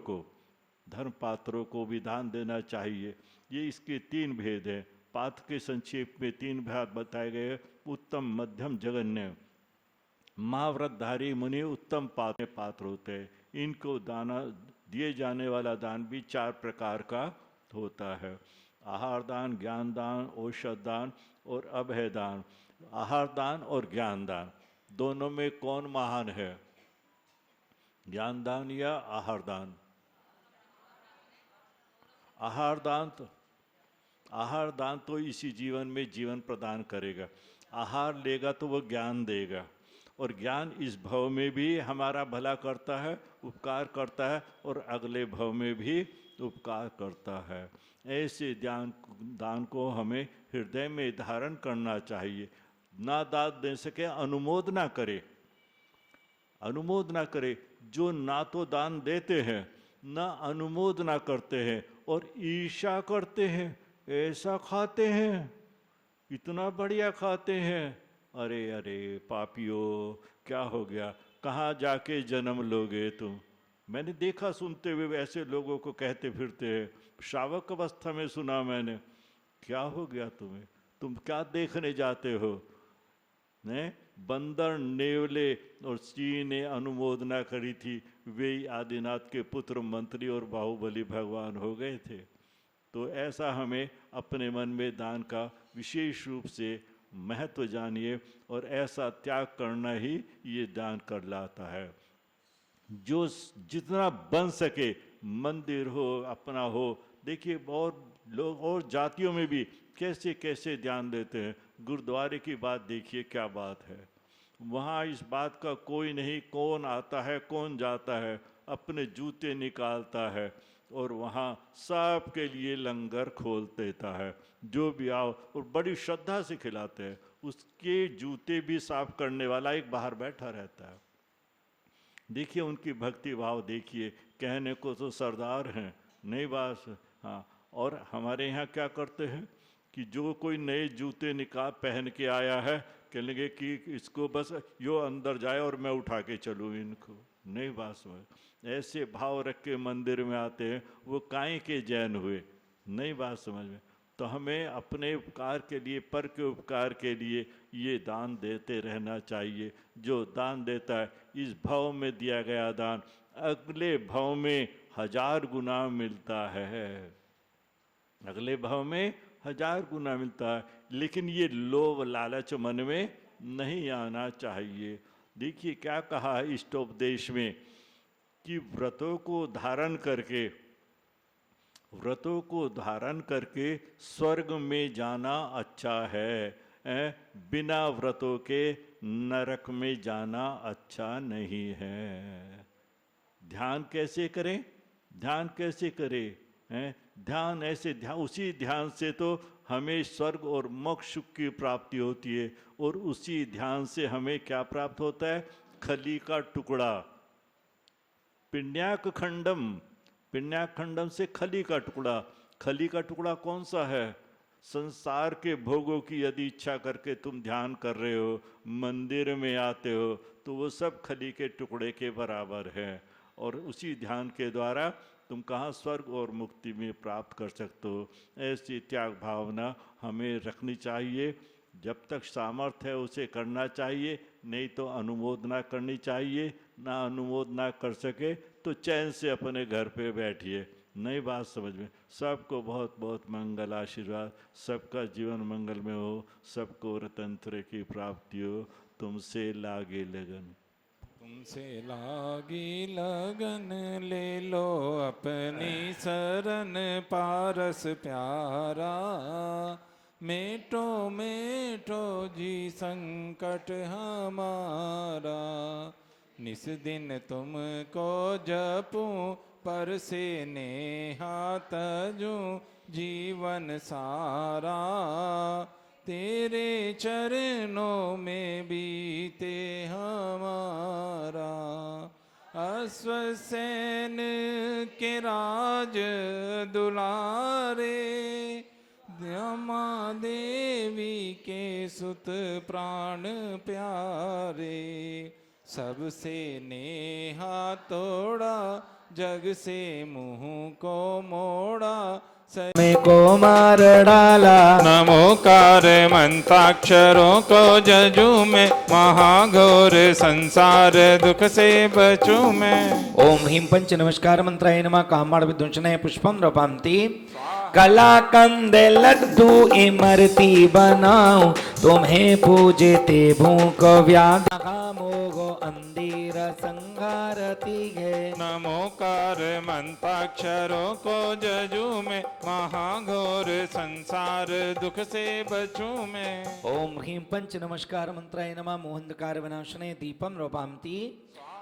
को भी दान देना चाहिए। ये इसके 3 भेद हैं। पात्र के संक्षेप में 3 भेद बताए गए, उत्तम, मध्यम, जघन्य। महाव्रतधारी मुनि उत्तम पात्र होते हैं। इनको दाना दिए जाने वाला दान भी 4 प्रकार का होता है। आहार दान, ज्ञान दान, औषध दान और अभय दान। आहार दान और ज्ञान दान दोनों में कौन महान है? ज्ञान दान या आहार दान? आहार दान तो आहार दान तो इसी जीवन में जीवन प्रदान करेगा। आहार लेगा तो वो ज्ञान देगा, और ज्ञान इस भव में भी हमारा भला करता है, उपकार करता है, और अगले भव में भी उपकार करता है। ऐसे दान को हमें हृदय में धारण करना चाहिए। ना दान दे सके अनुमोदना करे, अनुमोदना करे। जो ना तो दान देते हैं ना अनुमोदना करते हैं और ईर्ष्या करते हैं, ऐसा खाते हैं, इतना बढ़िया खाते हैं, अरे अरे पापियों क्या हो गया, कहाँ जाके जन्म लोगे तुम। मैंने देखा सुनते हुए ऐसे लोगों को कहते फिरते हैं, श्रावक अवस्था में सुना मैंने, क्या हो गया तुम्हें, तुम क्या देखने जाते हो। ने बंदर, नेवले और सिंह ने अनुमोदना करी थी, वे आदिनाथ के पुत्र मंत्री और बाहुबली भगवान हो गए थे। तो ऐसा हमें अपने मन में दान का विशेष रूप से महत्व जानिए, और ऐसा त्याग करना ही ये दान कर लाता है। जो जितना बन सके, मंदिर हो, अपना हो, देखिए और लोग और जातियों में भी कैसे कैसे ध्यान देते हैं। गुरुद्वारे की बात देखिए, क्या बात है, वहाँ इस बात का कोई नहीं, कौन आता है कौन जाता है, अपने जूते निकालता है और वहाँ सब के लिए लंगर खोल देता है, जो भी आओ, और बड़ी श्रद्धा से खिलाते हैं। उसके जूते भी साफ करने वाला एक बाहर बैठा रहता है। देखिए उनकी भक्ति भाव देखिए, कहने को तो सरदार हैं, नहीं बात। हाँ, और हमारे यहाँ क्या करते हैं कि जो कोई नए जूते निकाल पहन के आया है, कहेंगे कि इसको बस यो अंदर जाए और मैं उठा के चलूँ इनको, नहीं बात समझ। ऐसे भाव रख के मंदिर में आते हैं, वो काहे के जैन हुए, नहीं बात समझ में। तो हमें अपने उपकार के लिए, पर के उपकार के लिए ये दान देते रहना चाहिए। जो दान देता है, इस भाव में दिया गया दान अगले भाव में 1000 गुना मिलता है, अगले भाव में 1000 गुना मिलता है। लेकिन ये लोभ लालच मन में नहीं आना चाहिए। देखिए क्या कहा है इष्टोपदेश में कि व्रतों को धारण करके, व्रतों को धारण करके स्वर्ग में जाना अच्छा है, बिना व्रतों के नरक में जाना अच्छा नहीं है। ध्यान कैसे करें, ध्यान कैसे करें, ध्यान ऐसे, ध्यान उसी ध्यान से तो हमें स्वर्ग और मोक्ष सुख की प्राप्ति होती है। और उसी ध्यान से हमें क्या प्राप्त होता है, खली का टुकड़ा, पिंड्याक खंडम, पिंड्याक खंडम से खली का टुकड़ा। खली का टुकड़ा कौन सा है, संसार के भोगों की यदि इच्छा करके तुम ध्यान कर रहे हो, मंदिर में आते हो, तो वो सब खली के टुकड़े के बराबर है। और उसी ध्यान के द्वारा तुम कहाँ स्वर्ग और मुक्ति में प्राप्त कर सकते हो। ऐसी त्याग भावना हमें रखनी चाहिए। जब तक सामर्थ्य है उसे करना चाहिए, नहीं तो अनुमोदना करनी चाहिए। ना अनुमोदना कर सके तो चैन से अपने घर पे बैठिए। नई बात समझ में। सबको बहुत बहुत मंगल आशीर्वाद, सबका जीवन मंगल में हो, सबको रतंत्र की प्राप्ति हो। तुमसे लागे लगन, तुमसे लागी लगन, ले लो अपनी शरण पारस प्यारा। मेटो मेटो जी संकट हमारा, निस दिन तुमको जपूं पर से नेहा तजूं जीवन सारा। तेरे चरणों में बीते हमारा, अश्वसेन के राज दुलारे, ब्रह्मा देवी के सुत प्राण प्यारे। सबसे नेहा तोड़ा, जग से मुँह को मोड़ा, में को मार डाला। नमोकार मंत्राक्षरों को जजू में, महाघोर संसार दुख से बचूं मैं। ओम ह्रीं पंच नमस्कार मंत्राय नमः। कामाड़ विध्वंसनाय पुष्पम रपामति। कलाकंद लड्डू इमरती बनाऊं, तुम्हें पूजते भूख व्याध मोगो अंधेर संगारती है। नमोकार मंत्राक्षरों को जजू में, महाघोर संसार दुख से बचूं मैं। ओम ह्रीं पंच नमस्कार मंत्राय नमः मोहंधकार विनाशने दीपम रोपामती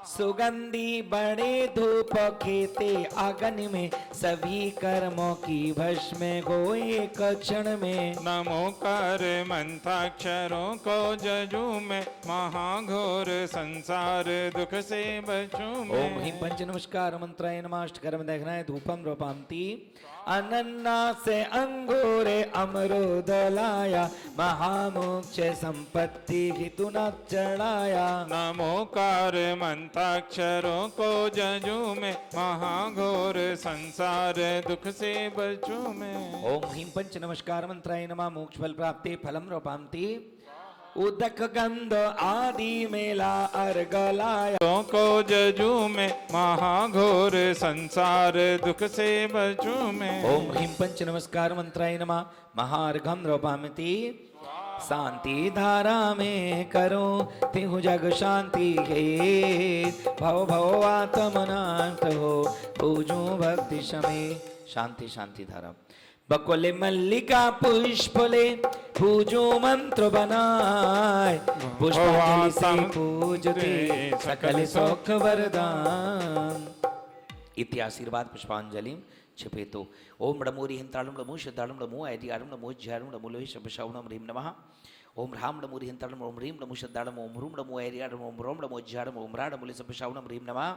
सुगंधि बड़े धूप खेते आंगन में, सभी कर्मों की भस्म को एक क्षण में। नमोकार मंत्राक्षरों को जजू में, महाघोर संसार दुख से बचूं मैं। ओम ह्रीं पंच नमस्कार मंत्राय नमः अष्टकर्म दहनाय धूपम रोपामती अनन्ना से अंगूरे अमरूद लाया, महामोक्ष संपत्ति हेतु न चढ़ाया। नमोकार मंत्राक्षरों को जजू में, महाघोर संसार दुख से बचूं मैं। ओम ह्रीं पंच नमस्कार मंत्राय नमः मोक्ष फल प्राप्ति फलम रोपामती उदक गंध आदि मेला अर्घ लाया। को जजू में, महाघोर संसार दुख से बचूं मैं। ओम ह्रीं पंच नमस्कार मंत्राय नमः महार्घम रोपामती शांति धारा में करो तिहु जग शांति है, भव भव आत्मनाथ हो पूजो भक्ति शमे। शांति शांति धारा बकुले मल्लिका पुष्पले पूजो मंत्र बनाए, पुष्पांजलि से पूजते सकल सुख वरदान। इति आशीर्वाद पुष्पांजलि छिपे तो। ओम डमोरी हिंताड़म डमो श्रद्धाड़म डमो ऐदियाड़म डमो ज्याड़म डमो लोहि शब्दशावणम ह्रीं नमः। ओम राम डमोरी हिंताड़म ओम ह्रीं डमो श्रद्धाड़म ओम ह्रूम डमो ऐदियाड़म ओम रोम डमो ज्याड़म ओम रा डमो लोहि शब्दशावणम ह्रीं नमः।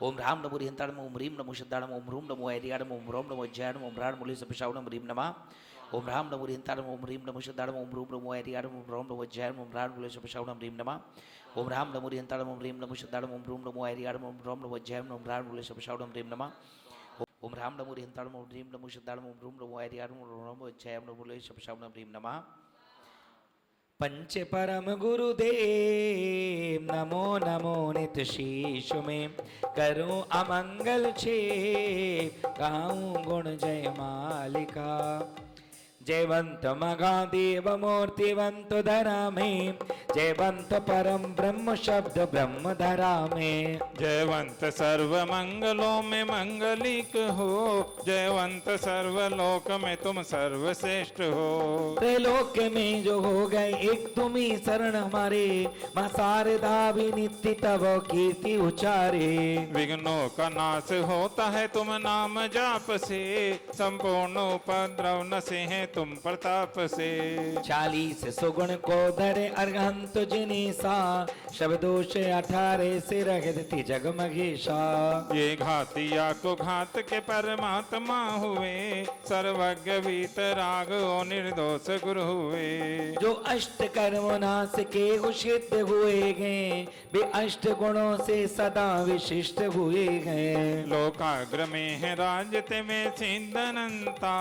ओम राम डमोरी हिंताड़म ओम ह्रीं डमो श्रद्धाड़म ओम ह्रूम डमो ऐदियाड़म ओम रोम डमो ज्याड़म ओम रा डमो लोहि शब्दशावणम ह्रीं नमः। ओम राम डमोरी हिंताड़म ओम ह्रीं डमो श्रद्धाड़म ओम ह्रूम डमो ऐदियाड़म ओम रोम डमो ज्याड़म ओम रा डमो लोहि शब्दशावणम ह्रीं नमः। ओम राम डमोरी हिंताड़म ओम ह्रीं डमो श्रद्धाड़म ओम ह्रूम डमो ऐदियाड़म ओम रोम डमो ज्याड़म ओम रा डमो लोहि शब्दशावणम ह्रीं नमः। ओम राम नमो हिंताड़म ओम ह्रीं नमो श्रद्धाड़म ओम ह्रूम नमो ऐदियाड़म ओम रोम नमो ज्याड़म ओम लोहि शब्दशावणम ह्रीं नमः। पंच परम गुरुदेव नमो नमो नित शीश में, करूं अमंगल छे गाऊं गुण जय मालिका। जयवंत महादेव मूर्तिवंत धरा में, जयवंत परम ब्रह्म शब्द ब्रह्म धरा में। जयवंत सर्व मंगलों में मंगलिक हो, जयवंत सर्वलोक में तुम सर्वश्रेष्ठ हो। त्रैलोक में जो हो गए एक तुम ही शरण हमारे, मां शारदा भी नित्य तब कीर्ति उचारे। विघ्नों का नाश होता है तुम नाम जाप से, संपूर्ण उपद्रव नसे हैं तुम प्रताप से। 40 सुगुण को धरे अरहंत जिनीसा, शब्दों से 18 से रगदती जगमगेशा। ये घातिया को घात के परमात्मा हुए, सर्वज्ञ वीतराग ओ निर्दोष गुरु हुए। जो अष्ट कर्म नाश के सिद्ध हुए गए, वे अष्ट गुणों से सदा विशिष्ट हुए गए। लोकाग्र में है राजते में सिद्धनंता,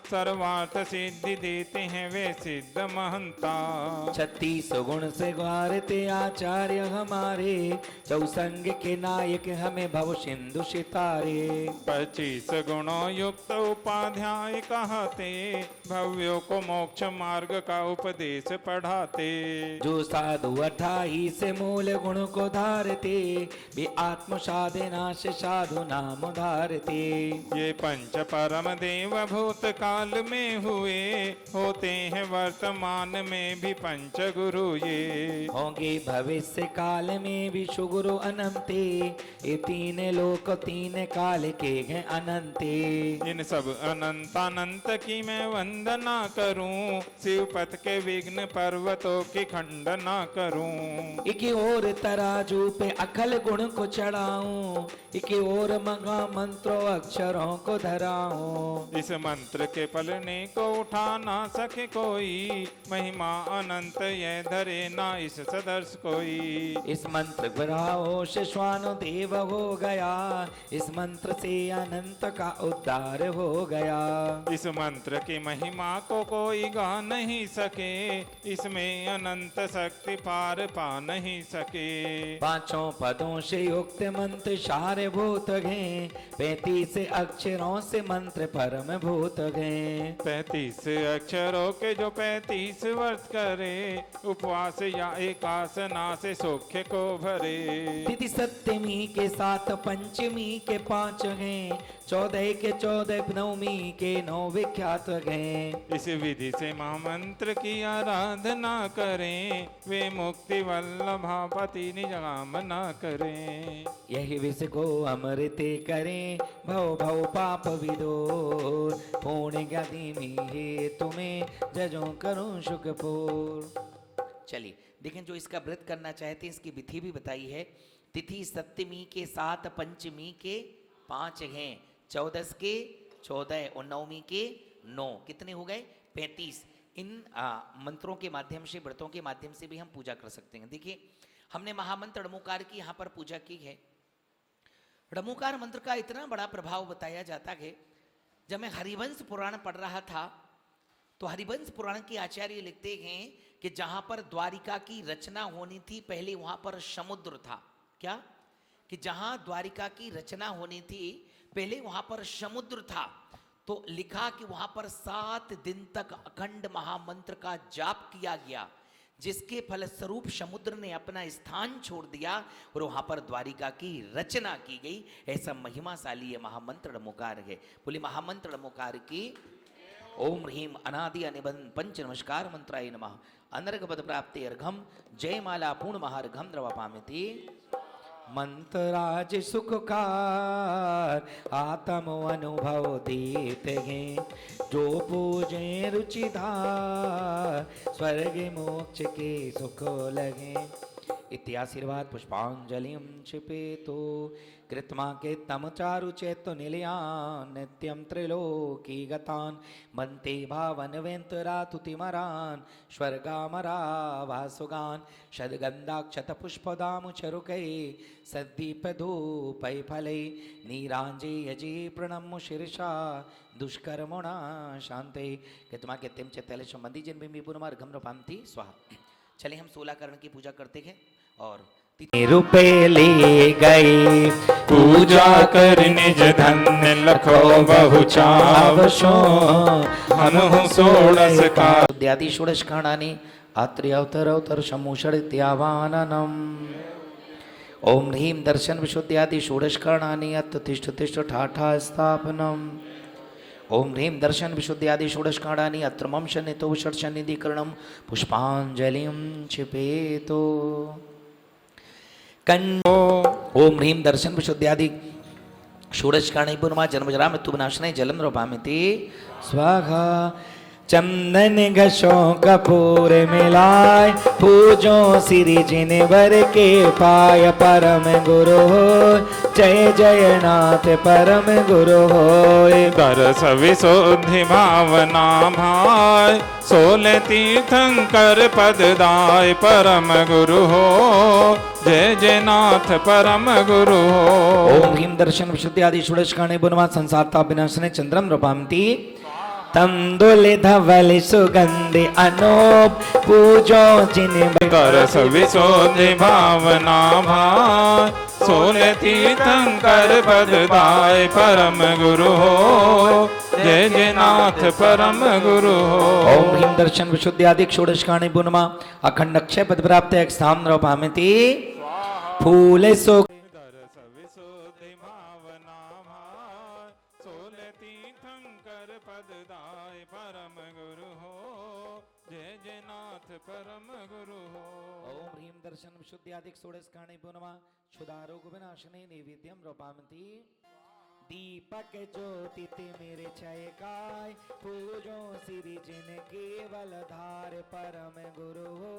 सर्वार्थ सिद्धि देते हैं वे सिद्ध महंता। 36 गुण से ग्वारते आचार्य हमारे, चौसंग के नायक हमें भव सिंधु सितारे। 25 गुणों युक्त उपाध्याय कहते, भव्यों को मोक्ष मार्ग का उपदेश पढ़ाते। जो साधु 28 से मूल गुण को धारते, वे आत्म साधना से साधु नाम धारते। ये पंच परम देव भूत काल में हुए, होते हैं वर्तमान में भी पंच गुरु ये। होंगे भविष्य काल में भी सुगुरु अनंते, ये 3 लोक 3 काल के हैं अनंते। इन सब अनंतानंत की मैं वंदना करूं, शिवपथ के विघ्न पर्वतों की खंडना करूं। एक और तराजू पे अकल गुण को चढ़ाऊं, एक और मगा मंत्रों अक्षरों को धराऊं। इस मंत्र के पलने को उठा ना सके कोई, महिमा अनंत ये धरे ना इस सदर्श कोई। इस मंत्र ग्रहों से स्वानु देव हो गया, इस मंत्र से अनंत का उद्धार हो गया। इस मंत्र की महिमा को कोई गा नहीं सके, इसमें अनंत शक्ति पार पा नहीं सके। 5 पदों से युक्त मंत्र सारे भूत गए, 35 अक्षरों से मंत्र परम भूत गए। 35 इस अक्षरों के जो 35 वर्ष करे, उपवास या एकासना से सौख्य को भरे। तिथि सप्तमी के 7, पंचमी के 5 हैं, 14 के 14, नवमी के 9 विख्यात हैं। इस विधि से महामंत्र की आराधना करें, वे मुक्ति वल्लभापति निज कामना करें। यही विष को अमृते करें, भव भव पाप विदूर, पूर्ण ज्ञाति में हे तुम्हें जजो करूं सुखपूर। चलिए देखें, जो इसका व्रत करना चाहते हैं इसकी विधि भी बताई है। तिथि सप्तमी के 7, पंचमी के 5 हैं, 14 के 14 और नवमी के 9, कितने हो गए? 35। इन मंत्रों के माध्यम से, व्रतों के माध्यम से भी हम पूजा कर सकते हैं। देखिए, हमने महामंत्र ड़मोकार की यहाँ पर पूजा की है। ड़मोकार मंत्र का इतना बड़ा प्रभाव बताया जाता है। जब मैं हरिवंश पुराण पढ़ रहा था तो हरिवंश पुराण के आचार्य लिखते हैं कि जहां पर द्वारिका की रचना होनी थी, पहले वहां पर समुद्र था। क्या? कि जहां द्वारिका की रचना होनी थी, पहले वहां पर समुद्र था। तो लिखा कि वहां पर 7 दिन तक अखंड महामंत्र का जाप किया गया, जिसके फलस्वरूप समुद्र ने अपना स्थान छोड़ दिया और वहां पर द्वारिका की रचना की गई। ऐसा महिमाशाली ये महामंत्र ड़मोकार है। बोली महामंत्र ड़मोकार की। ओम ह्रीम अनादि अनिबंध पंच नमस्कार मंत्राय नमः। अनर्घ पद प्राप्ति अर्घम जय माला पूर्ण महार्घम द्रवपामिति। मंत्राज सुखकार आत्म अनुभव देते हैं, जो पूजे रुचिधार स्वर्ग मोक्ष के सुख लगे। इत्याशीर्वाद पुष्पांजलिं क्षिपेतो कृत्मा के तम चारु चैत्य निलयान नित्यं त्रिलोकी गतान बन्ते भावन वेन्तरातुतिमरान स्वर्गामरा वासुगान षद्गन्धाक्षत पुष्पदामु चरुकै सद्दीपधूपै फलै नीराञ्जे यजे प्रणम्य शीर्षा दुष्कर्मणा शान्ते कृत्मा के तिम चैत्य संबंधी जिन भी पुनर्घम रपान्ति स्वाहा। चले हम 16 करण की पूजा करते हैं और रुपए ले गए पूजा कर निज धन्य लखो बहु चावशो हनु षोडश का द्यादि षोडश खाणानि आत्रि अवतर अवतर समुषरित्यावाननम। ओम ह्रीं दर्शन विशुद्ध्यादि षोडश खाणानि अत्र तिष्ठ तिष्ठ ठाठा स्थापनम। ओम ह्रीं दर्शन विशुद्ध्यादि षोडश खाणानि अत्र मम शनितो षट्शनिधिकरणं पुष्पांजलिं क्षिपेतो। ओम ह्रीं दर्शन विशुद्ध्यादि षोडश खाणी पुरमा जन्मजरा मृत्यु विनाशने जलम रोपामिति स्वाहा। चंदन घसो कपूर मिलाय पूजो सिरि जिन वर के पाय परम गुरु हो जय जय नाथ परम गुरु हो। दरस विशुद्धि भावना भाय 16 तीर्थंकर पददाय परम गुरु हो जय जय नाथ परम गुरु हो। ओम ह्रीं दर्शन विशुद्ध्यादि षोडश खाणी पुरमा संसारता विनाशने चंद्रम रोपामिति तंदुल धवल सुगंधि अनूप पूजो जिन दरस विशुद्धि भावना भाय 16 तीर्थंकर पददाय परम गुरु हो जय जय नाथ परम गुरु हो। ओम ह्रीं दर्शन विशुद्ध्यादि षोडश खाणी पुनमा अखंड अक्षय पद प्राप्त एक स्थान रोपामिति फूल सो दरस विशुद्धि भावना भाय 16 तीर्थंकर पददाय परम गुरु हो जय जय नाथ परम गुरु हो। ओम ह्रीं दर्शन विशुद्ध्यादि षोडश खाणी पुनमा क्षुधारोग विनाशने नैवेद्यम रोपामिति दीपक ज्योति तिमिर छय काय पूजो सिरि जिन केवल धार परम गुरु हो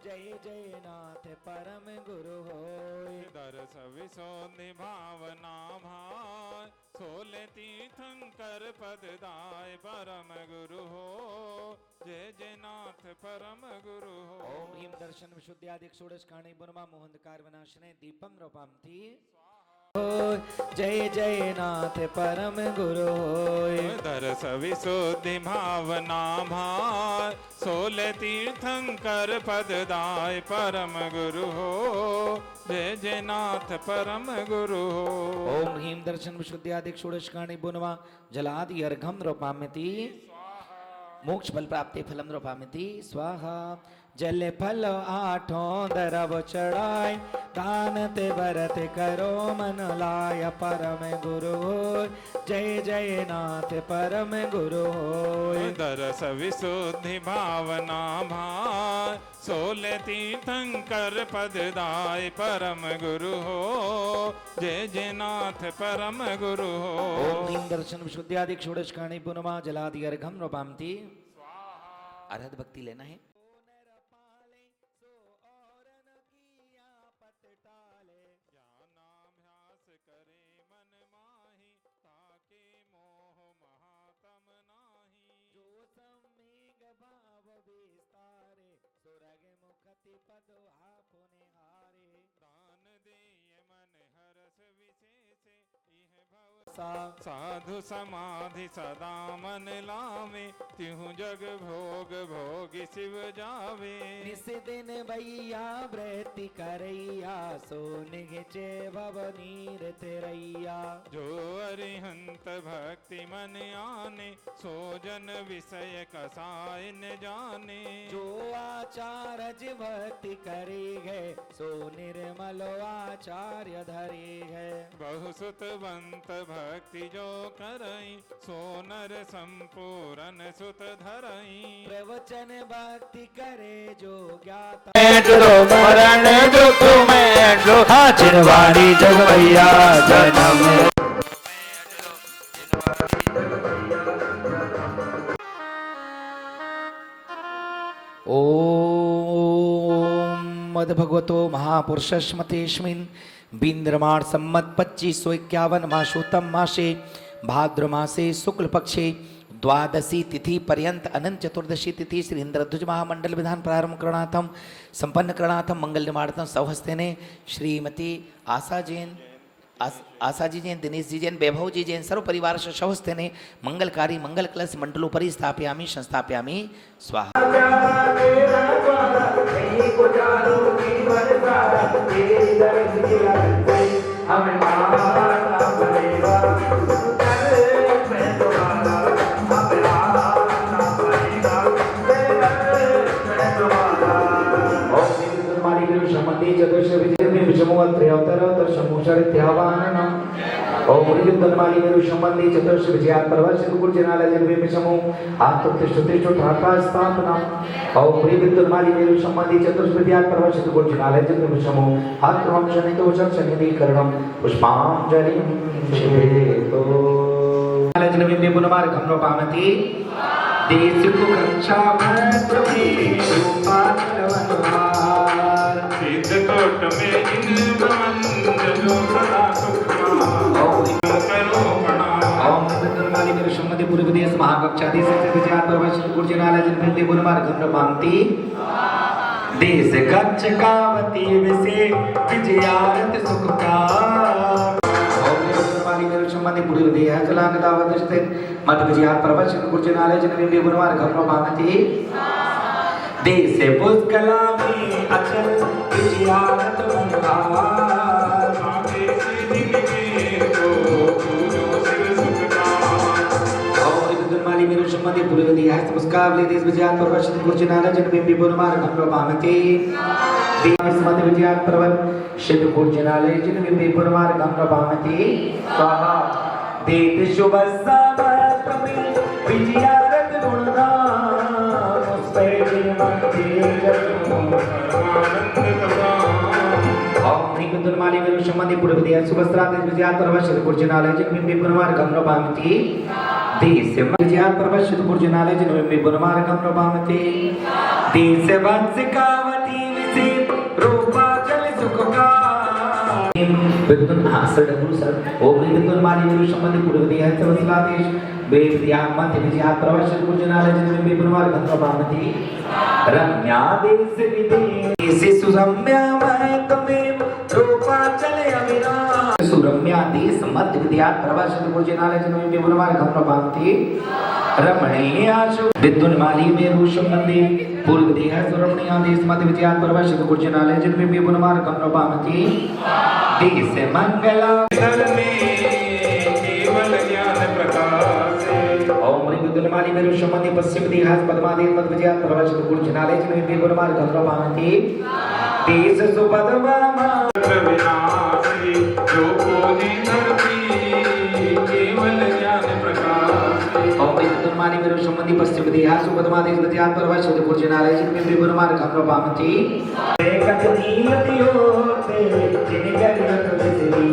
जय जय नाथ परम गुरु हो। दरस विशुद्धि भावना भाय 16 तीर्थंकर पददाय परम गुरु हो जय जय नाथ परम गुरु हो। ओम ह्रीं दर्शन विशुद्ध्यादि षोडश खाणी पुरमा मोहंकार विनाशने दीपम रोपामिति जय जय नाथ परम गुरु होय। दरस विशुद्धि भावना भाय 16 तीर्थंकर पददाय परम गुरु हो जय जय नाथ परम गुरु हो। ओम ह्रीं दर्शन विशुद्ध्यादि षोडश खाणी पुनमा जलादि अर्घम रोपामिति मोक्ष फल प्राप्ति फलम रूपामिति स्वाहा। जल फल आठों दरव चढ़ाई, दान ते व्रत करो मन लाय, परम गुरु होय जय जय नाथ परम गुरु होय। दरस विशुद्धि भावना भाय, सोले तीर्थंकर पद दाय, परम गुरु हो जय जय नाथ परम गुरु हो। ओम ह्रीं दर्शन विशुद्ध्यादि षोडश कर्णी पुनमा जलादि अर्घम रूपामिति। अर्हत भक्ति लेना है। साधु समाधि सदा मन लावे, तिहु जग भोग भोगी शिव जावे। निस दिन भैया व्रति करैया, सो निघचे भव नीर तेरैया। जो अरिहंत भक्ति मन आने, सो जन विषय कसाय न जाने। जो आचार्य भक्ति करे है, सो निर्मल आचार्य धरे है। बहुसुतवंत भक्ति जो करई, सो नर संपूर्ण सुत धरई। प्रवचन भक्ति करे जो ज्ञाता, मरण दुख में चिरवाणी जगवैया जन्म। ओम मद्भगवतो महापुरुषस्मतेऽस्मिन् बिंद्रमाण सम्मत 2551 मासोत्तम मासे भाद्र मासे शुक्ल पक्षे द्वादशी तिथि पर्यंत अनंत चतुर्दशी तिथि श्री इंद्रध्वज महामंडल विधान प्रारंभ करणार्थम संपन्न करणार्थम मंगल निर्माणार्थम सौहस्तेने श्रीमती आशाजी जैन, दिनेश जी जैन, वैभव जी जैन सर्व परिवार से सौहस्तेने मंगलकारी मंगल कलश मंडलोपरि स्थापयामि संस्थापयामि स्वाहा। ओम विद्युन्माली मेरु संबंधी चतुर्श विजयात प्रवश गुरुजनालय जन्मे मिशमो आत्मतिष्ठतिष्ठ ठाका स्थापना। ओम विद्युन्माली मेरु संबंधी चतुर्श विजयात प्रवश गुरुजनालय जन्मे मिशमो आत्मं शनितो शनिदीकरणं पुष्पांजलिं शिवेतो। जन्मे पुनमार घमनो पामति देशुक कक्षा भद्रमे रूपाचलवनहार सिद्ध कोट में इन मंजलो सदा पूर्व देश महाकक्षाधीश गुरुजनालय जन्मे गुरुमार घमनो पामति देश कच्छ कावती विसे विजयारत सुखकार। संबंधी पूर्व देह चलांगदावत स्थित मध्य विजयात प्रवचन गुरुजनालय जन्मे गुरुमार घमनो पामति देश पुष्कला में अचल विजयारत मंगलार। संबंधी पूर्व देह पुष्कावली देश विजयात प्रवचन गुरुजनालय जन्मे गुरुमार घमनो पामति देश मध्य विजयात प्रवचन गुरुजनालय जन्मे गुरुमार घमनो पामति स्वाहा। देत शुभ समर्पणे विजयारत गुणगान मुस्पैदे मंदिर ओम निकुंदमाली मेरु संबंधी पूर्व देह सुभस्त्रा देश विजयात प्रवचन गुरुजनालय जन्मे गुरुमार घमनो पामति देश विजयात प्रवचन गुरुजनालय जन्मे गुरुमार घमनो पामति देश वत्सिकावती विसे रूपाचल सुखकार। विद्युन आसड़ सर ओम विद्युन माली मेरु संबंधी पूर्व देह चवस्लादेश वेद दिया मध्य विजयात प्रवचन गुरुजनालय जन्मे गुरुमार घमनो पामति रम्या देश विदेश सुरम्या मैं तुम्हें रूपाचल अविनाश। सुरम्या देश मध्य विजयात प्रवचन गुरुजनालय जन्मे गुरुमार घमनो पामति रमणीय आशु विद्युन माली मेरु संबंधी पूर्व देह सुरमणीय देश मध्य विजयात प्रवचन गुरुजनालय जन्मे गुरुमार घमनो पामति देश मंगला में केवल ज्ञान प्रकाश। ओम गुणमाली मेरु शमनि पश्चिम दिहास पद्मादेव मत विजय प्रवचन गुण जनाले जन में गुणमाल गंगा पावती देश सुपदमा विनाशी जो पूजी धरती केवल ज्ञान प्रकाश। ओम गुणमाली मेरु शमनि पश्चिम दिहास पद्मादेव विजय प्रवचन गुण जनाले जन में गुणमाल गंगा पावती एकत नीलतियो ते जिनगरियत विसरी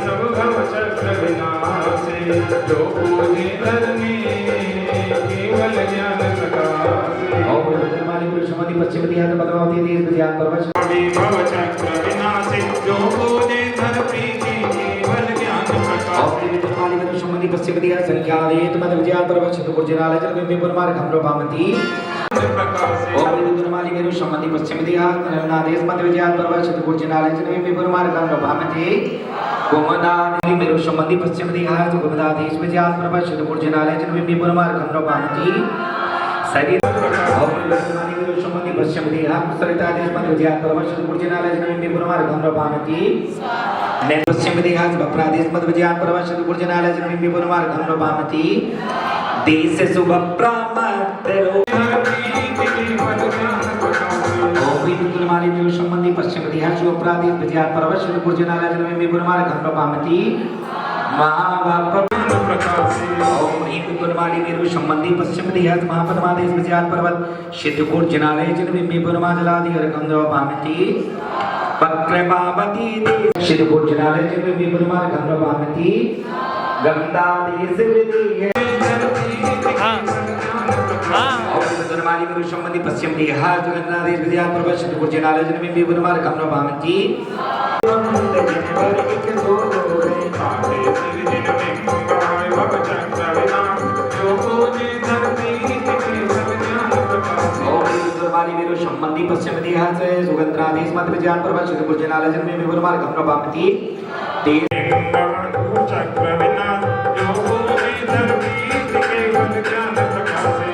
सब भव चक्र विनाशे जो पूजी धरनी केवल ज्ञान प्रकाशे। ओम गुणमाली मेरु शमनि पश्चिम दिहास पद्मावती देश विजय प्रवचन भव चक्र विनाशे जो पूजी धरती केवल ज्ञान प्रकाशे। गुणमाली मेरु शमनि पश्चिम दिहास संख्यावेत मत विजय प्रवचन गुण जनाले जन में गुणमाल गंगा पावती ओम गुणमाली मेरु शमनि पश्चिम दिहास नलनादेश मत विजय प्रवचन गुण जनाले जन में गुणमाल गंगा पावती गोमदानी मेरु शमनि पश्चिम दिहास गोमदादेश विजय प्रवचन गुण जनाले जन में गुणमाल गंगा पावती सरी ओम गुणमाली मेरु शमनि पश्चिम दिहास सरितादेश मत विजय प्रवचन गुण जनाले जन में गुणमाल गंगा पावती ने पश्चिम दिहास बप्रादेश मत विजय प्रवचन गुण जनाले जन में गुणमाल गंगा पावती देश शुभ प्रामतरो गुणमाली मेरु शमनि पश्चिम दिहास बप्रादेश विजय प्रवचन गुण जनाले जन में गुणमाल गंगा पावती महावाप ओम हिंद गुणमाली मेरु शमनि पश्चिम दिहास महापद्मादेश विजय पर्वत सिद्धकोट जनाले जन में गुणमा जलादि और गंगा पावती पक्रमावती देश सिद्धकोट जनाले जन में गुणमाल गंगा पावती गंगा देश विधि गुणमाली मेरु शमनि पश्चिम दिहास गंगादेश विजय पर्वत सिद्धकोट जनाले जन में गुणमाल गंगा पावती गुणमाली मेरु शमनि पश्चिम दिहास सुगंधरादेश मत विजय पर्वत सिद्धकोट जनाले जन में गुणमाल गंगा पावती चक्र विनाश जो पूजी धरती केवल ज्ञान प्रकाशे।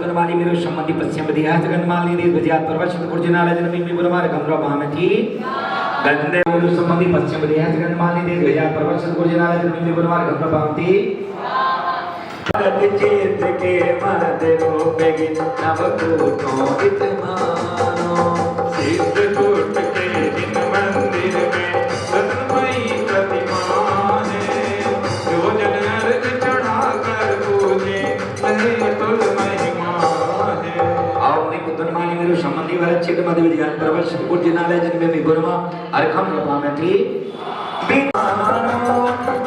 गुणमाली मेरु शमनि पश्चिम दिहास गंधमाली देश विजय पर्वत सिद्धकोट जनाले जन में गुणमाल गंगा पावती गंधे मेरु शमनि पश्चिम दिहास गंधमाली देश विजय पर्वत सिद्धकोट जनाले जन में गुणमाल गंगा पावती चित्र के मर्द रूप गिन नव कूटो इतमानो सिद्धकोट के जिन मंदिर में रत्नमयी प्रतिमा है जो जन अर्घ चढ़ाकर पूजे लहे तुल महिमा है। और गुणमाली मेरु शमनि वरचित मत विजय पर्वत सिद्धकोट जनाले जन में गुणमा अर्घम पावती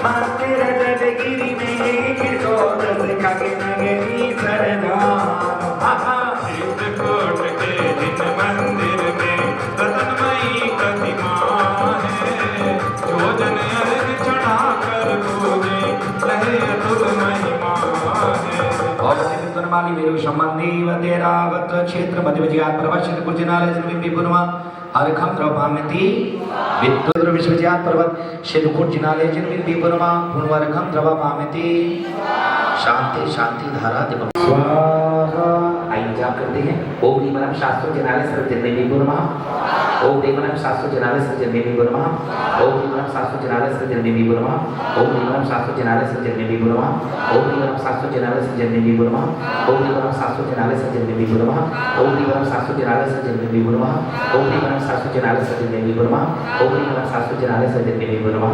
मातेर जडगिरी में किशोर सिखा के नगरी सरदार सिद्धकोट के जिन मंदिर में रत्नमयी प्रतिमा है जो जन अर्घ चढ़ाकर पूजे लहे तुल महिमा है। और गुणमाली मेरु शमनि वदेरावत क्षेत्र मध्य विजय पर्वत सिद्धकोट जनाले जन में गुणमा अर्घम द्रवामति विद्युत विश्वविजय पर्वत सिद्धकोट जनाले जन में गुणमा पुनर्घम द्रवामति शांति शांति धारा देव स्वाहा। आइए जाप करते हैं। ओम नीमनम शास्त्र जनाले सर जन्मे भी गुणमा ओम नीमनम शास्त्र जनाले सर जन्मे भी गुणमा ओम नीमनम शास्त्र जनाले सर जन्मे भी गुणमा ओम नीमनम शास्त्र जनाले सर जन्मे भी गुणमा ओम नीमनम शास्त्र जनाले सर जन्मे भी गुणमा ओम नीमनम शास्त्र जनाले सर जन्मे भी गुणमा ओम नीमनम शास्त्र जनाले सर जन्मे भी गुणमा ओम नीमनम शास्त्र जनाले सर जन्मे भी गुणमा ओम नीमनम शास्त्र जनाले सर जन्मे भी गुणमा।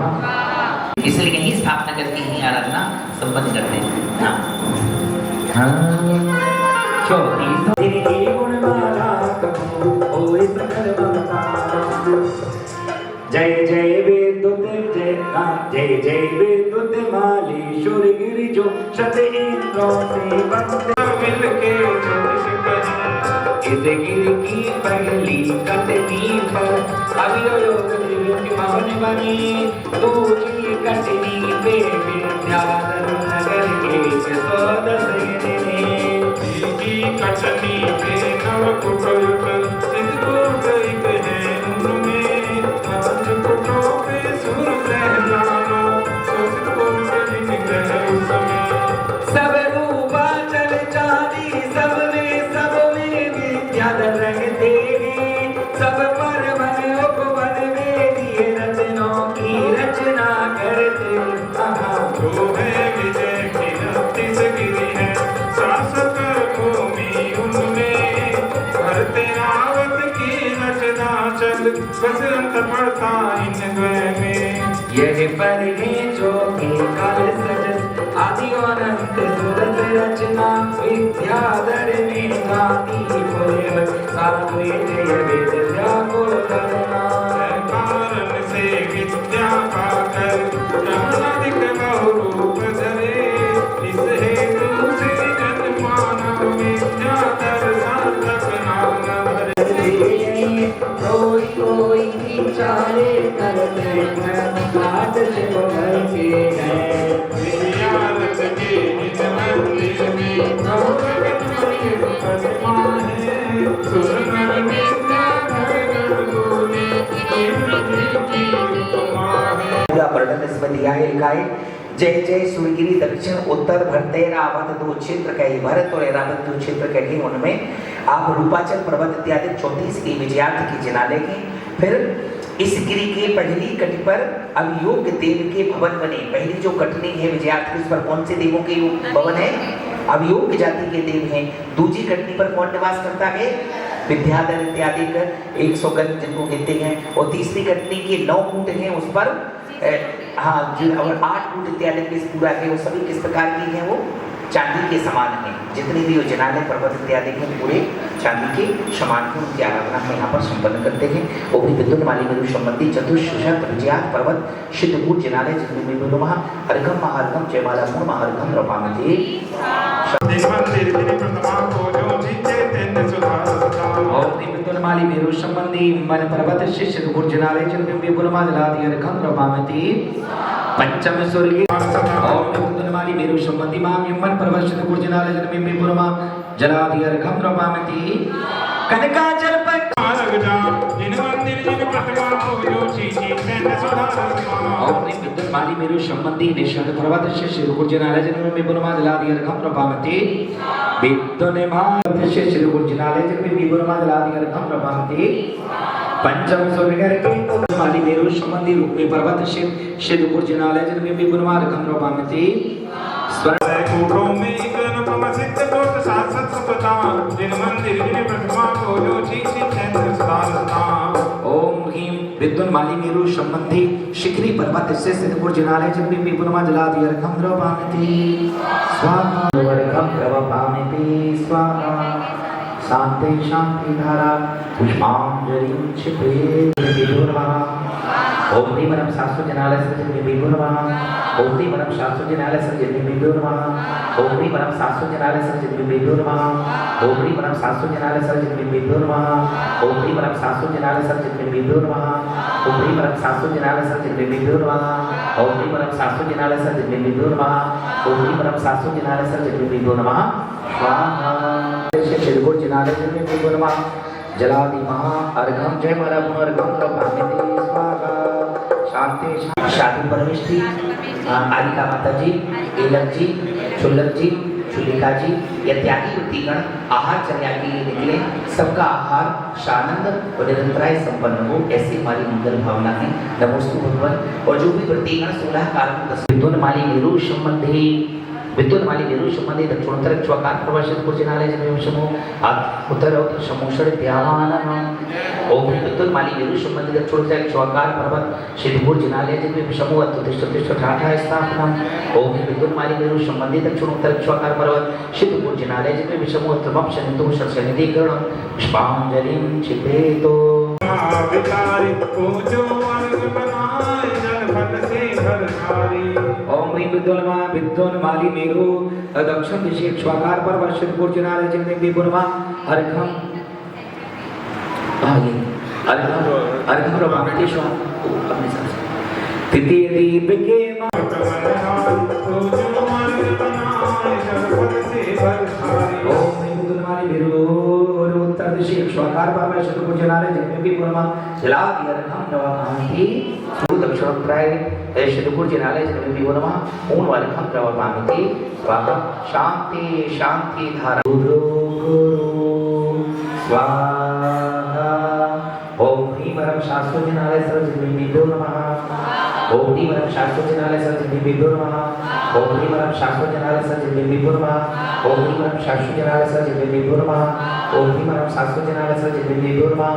इसलिए यही स्थापना करके ही आराधना संपन्न करते हैं। जय जय विद्युत जय जय जय विद्युत माली शूर गिरि जो शत इंद्रों से बनते मिलके इस गिर की पहली कटनी पर अभियोग की भवन बनी दूसरी कटनी पे विद्याधर नगर के सौदस की कटनी पे नवकुटुंब सिद्धकोट एक है उनमें पांच कुटों पे सुर रहलाना सिद्धकोट जिनके है उसमें सब रूपा चल चांदी सब में विद्याधर रंग देगी सब पर मन उपवन में दिए रत्नों की रचना करते। जो बस अंतर पड़ता इन द्वय में। यह पर है जो काल सजस आदि और अंत सुरत रचना विद्याधर में गाती फल सात्वे जय विद्या को करना। कारण से विद्या पाकर ब्रह्मादिक बहुरूप धरे इस हेतु से जन मानव विद्याधर सार्थक नाम धरे। कोई कोई विचारे करते घाट से भरते हैं विद्यारथ के निज मंदिर में गौरव प्रतिमा है। सुर नर विद्याधर गण बोले की उपमा है। पूरा वर्णन इसमें दिया है, लिखा है जय जय सूर्यगिरी दक्षिण उत्तर भरतेर आवत दो क्षेत्र कहे भरत और एरावत दो क्षेत्र कहे। उनमें आप रूपाचल पर्वत इत्यादि 34 की विजयार्थ की जिनाले की। फिर इस गिरी के पहली कटी पर अभियोग देव के भवन बने। पहली जो कटनी है विजयार्थ की, उस पर कौन से देवों के भवन है? अभियोग जाति के देव हैं। दूसरी कटनी पर कौन निवास करता है? विद्याधर इत्यादि 100 गज जिनको कहते हैं। और तीसरी कटनी के 9 कूट हैं, उस पर हाँ और 8 कूट इत्यादि के पूरा है। वो सभी किस प्रकार की हैं? वो चांदी के समान हैं। जितने भी योजनाएं पर्वत इत्यादि हैं पूरे चांदी के समान हैं। उनकी आराधना हम यहाँ पर संपन्न करते हैं। वो भी विद्युत माली मेरु संबंधी चतुष्षट विजयात पर्वत सिद्धकूट जिनालय जिनमें भी महा अर्घम महार्घम जयमाला पूर्ण महार्घम रपामते मंदिर जिन प्रतिमा को जो जीते तेन सुधार सदा। और विद्युत माली मेरु संबंधी मन पर्वत सिद्धकूट जिनालय जिनमें भी गुणमा जलादि अर्घम रपामते पंचम स्वर्ग और विद्युन्माली मेरु संबंधी मां यमन पर्वत सिद्धकूट जिनालय जिनमें भी गुणमा जलादि अर्घम रपामते कनकाचल पर मार्ग जा जिन मंदिर जिन प्रतिमा को जो जीते तेन सुधार सदा। और विद्युन्माली मेरु संबंधी निशंत पर्वत सिद्धकूट जिनालय जिनमें भी गुणमा जलादि अर्घम रपामते विद्युन्माली सिद्धकूट जिनालय जिनमें भी गुणमा जलादि अर्घम रपामते पंचम स्वर्ग के माली मेरु संबंधी रूप में पर्वत सिद्धकूट जिनालय जिनमें भी गुणमा अर्घम रपामते कूटों में एक अनुपम सिद्ध कोट सासत सुपता जिन मंदिर जिन प्रतिमा को जो जीते तेन सुधार सदा। ओम ह्रीं विद्युन्माली मेरु संबंधी शिखरी पर्वत से सिद्धकूट जिनालय जिनमें भी गुणमा जलादि अर्घम रपामते स्वाहा अर्घम रपामते स्वाहा। शांति शांति धारा पुष्पांजलि क्षिपे विदुर्मः। ओम ह्रीं वरम शास्त्र जिनालय सर्जन विदुर्मः। ओम ह्रीं वरम शास्त्र जिनालय सर्जन विदुर्मः। ओम ह्रीं वरम शास्त्र जिनालय सर्जन विदुर्मः। ओम ह्रीं वरम शास्त्र जिनालय सर्जन विदुर्मः। ओम ह्रीं वरम शास्त्र जिनालय सर्जन विदुर्मः। ओम ह्रीं वरम शास्त्र जिनालय सर्जन विदुर्मः। ओम ह्रीं वरम शास्त्र जिनालय सर्जन विदुर्मः। ओम ह्रीं वरम शास्त्र जिनालय सर्जन विदुर्मः। स्वाहा। सिद्धकूट जिनालय जिनमें भी गुणमा जलादि महा अर्घम जयमाला पुनर्घम रपामते स्वाहा। शांति शादी परमेश्वरी आलिका माता जी, एलक जी, शुल्लक जी, शुलिका जी इत्यादि वृत्तिगण आहार चर्या के लिए निकले। सबका आहार शानंद और निरंतराय संपन्न हो, ऐसी हमारी मंगल भावना है। नमोस्तु भगवान। और जो भी वृत्तिगण 16 कारण विद्युन्माली मेरु संबंधी विद्युन्माली मेरु संबंधी दक्षिणोत्तर चौकार पर्वत सिद्धकूट जिनालय जिनमें समूह उत्तर उत्तर समूषण द्यावानः। ओम विद्युन्माली मेरु संबंधी दक्षिणोत्तर चौकार पर्वत सिद्धकूट जिनालय जिनमें समूह उत्तिष्ठ ठाठा स्थापना। ओम विद्युन्माली मेरु संबंधी दक्षिणोत्तर चौकार पर्वत सिद्धकूट जिनालय जिनमें समूह उत्तमम शनितो शनिधि गण पुष्पांजलिं क्षिपेतो। विकारी को जो अर्घ बनाए जल फल से भरधारी। ओम ह्रीं विद्युन्माली मेरु दक्षिण दिशे स्वाकार पर्वत सिद्धकूट जिनालय जिनमें भी गुणमा अर्घम अर्घम रपामते स्वाहा। अपने साथ तृतीय दीप के ओम विद्युन्माली मेरु उत्तर दिशे स्वाकार पर्वत सिद्धकूट जिनालय जिनमें भी गुणमा जलादि अर्घम रपामते। दक्षिणोत्तराय सिद्धकूट जिनालय जिनमें भी गुणमा पूर्ण अर्घम रपामते स्वाहा। शांति शांति धारा गुरु गुरु स्वाहा। ओम ह्रीं वरम शास्त्र जिनालय सर्जन विदुर्मः। ओम ह्रीं वरम शास्त्र जिनालय सर्जन विदुर्मः। ओम ह्रीं वरम शास्त्र जिनालय सर्जन विदुर्मः। ओम ह्रीं वरम शास्त्र जिनालय सर्जन विदुर्मः। ओम ह्रीं वरम शास्त्र जिनालय सर्जन विदुर्मः।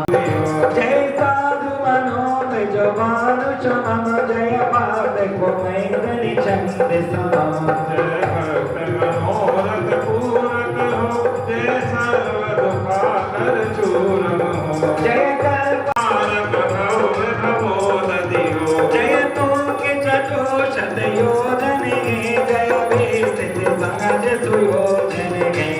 जय साधु मनोद जवान चमम जय पाद को मैंगनी चंद समम जय भक्त मनोरथ पूरक हो, जय सर्व दुखाकर चूरम हो, जय कर तारक प्रमोद दियो, जय तू के चतुषत योजन जय बेसित सहज सुयोजन जय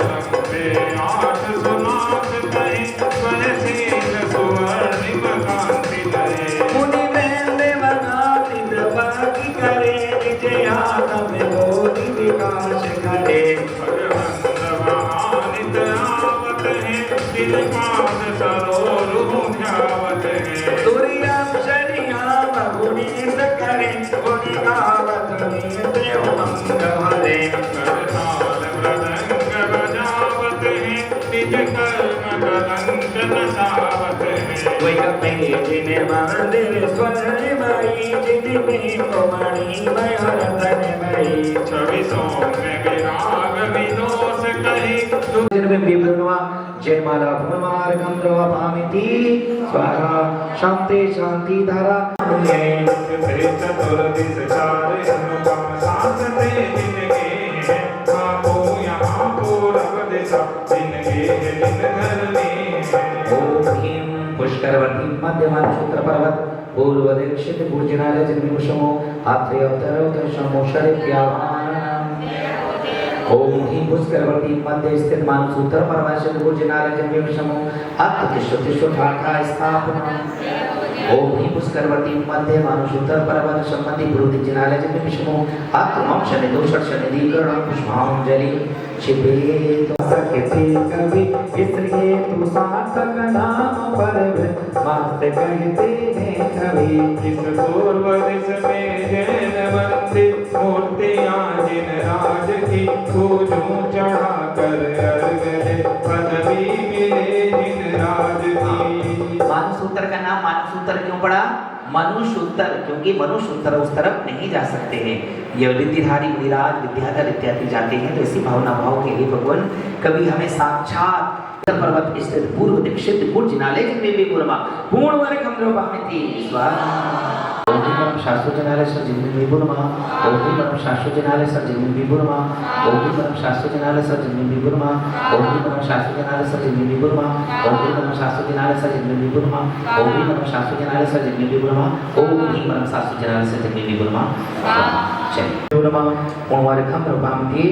लंबे आठ सुनाथ कहे, स्वरशील सुवर्णिम कांति लहे, मुनि वैंद वनाति प्रभाकी करे निज आत्म बोधि विकास करे भगवंत महानित आवत है, जिन पाद सरोरु ध्यावत है, तुरियम शरियाम गुणीत करे गुणि गावत नीते उमंग हरे करताल मृदंग बजावत है, निज कर्म कलंक नसावत है, वै पे जिन मंदिर स्वर्ण मई जिन में कोमणि मय रतन मई छवि सौम्य विराग विदोष कहे, जिनमें विभ्रमवा जयमाला भ्रमार्गम द्रवपामिति स्वाहा शांति शांति धारा चतुर्दिश चारे अनुपम शासते जिनके हैं, आपो यहाँ पूरब दिशा जिनके हैं, जिन घर में हैं। ओम ह्रीं पुष्करवती मध्यमान सूत्र पर्वत पूर्व दीक्षित गुर्जनालय जन्मिषमो आत्रेय अवतरोत्तर शमो शरीफ्यावान ओम ह्रीं पुष्करवती मध्य स्थित मानस उत्तर पर्वत गुर्जनालय जन्मिषमो आत्तिष्ठ ठाठा स्थापना ओम ह्रीं पुष्करवती मध्य मानस उत्तर पर्वत संबंधी पूर्व दीक्षिणालय जन्मिषमो आत्मं शनि दोषर शनि दीकरण पुष्पांजलि छिपेत सखी कवि इसलिए तू सार्थक नाम पर्व मस्त कहते हैं कवि इस पूर्व दिश में जैन मंदिर मूर्तियां जिन राज की, पूजूं चढ़ा कर अर्घ ले, पदवी मिले जिन राज की। मानसूत्र का नाम मानसूत्र क्यों पड़ा? मनुष्योत्तर, क्योंकि मनुष्योत्तर उस तरफ नहीं जा सकते हैं। ये विद्याधारी विराज विद्याधर इत्यादि जाते हैं, तो इसी भावना भाव के लिए भगवान कभी हमें साक्षात पर्वत स्थित पूर्व दीक्षित गुर्जनालय जिनमें भी गुरमा पूर्ण वर्ग हम लोग पामिति स्वाहा ओम परम शास्त्र जनालय सर जिनमें भी गुरमा ओम परम शास्त्र जनालय सर जिनमें भी गुरमा ओम परम शास्त्र जनालय सर जिनमें भी गुरमा ओम परम शास्त्र जनालय सर जिनमें भी गुरमा ओम परम शास्त्र जनालय सर जिनमें भी गुरमा ओम परम शास्त्र जनालय सर जिनमें भी गुरमा ओम परम शास्त्र जनालय सर जिनमें भी गुरमा चलिए गुरमा पूर्ण वर्ग हम लोग पामिति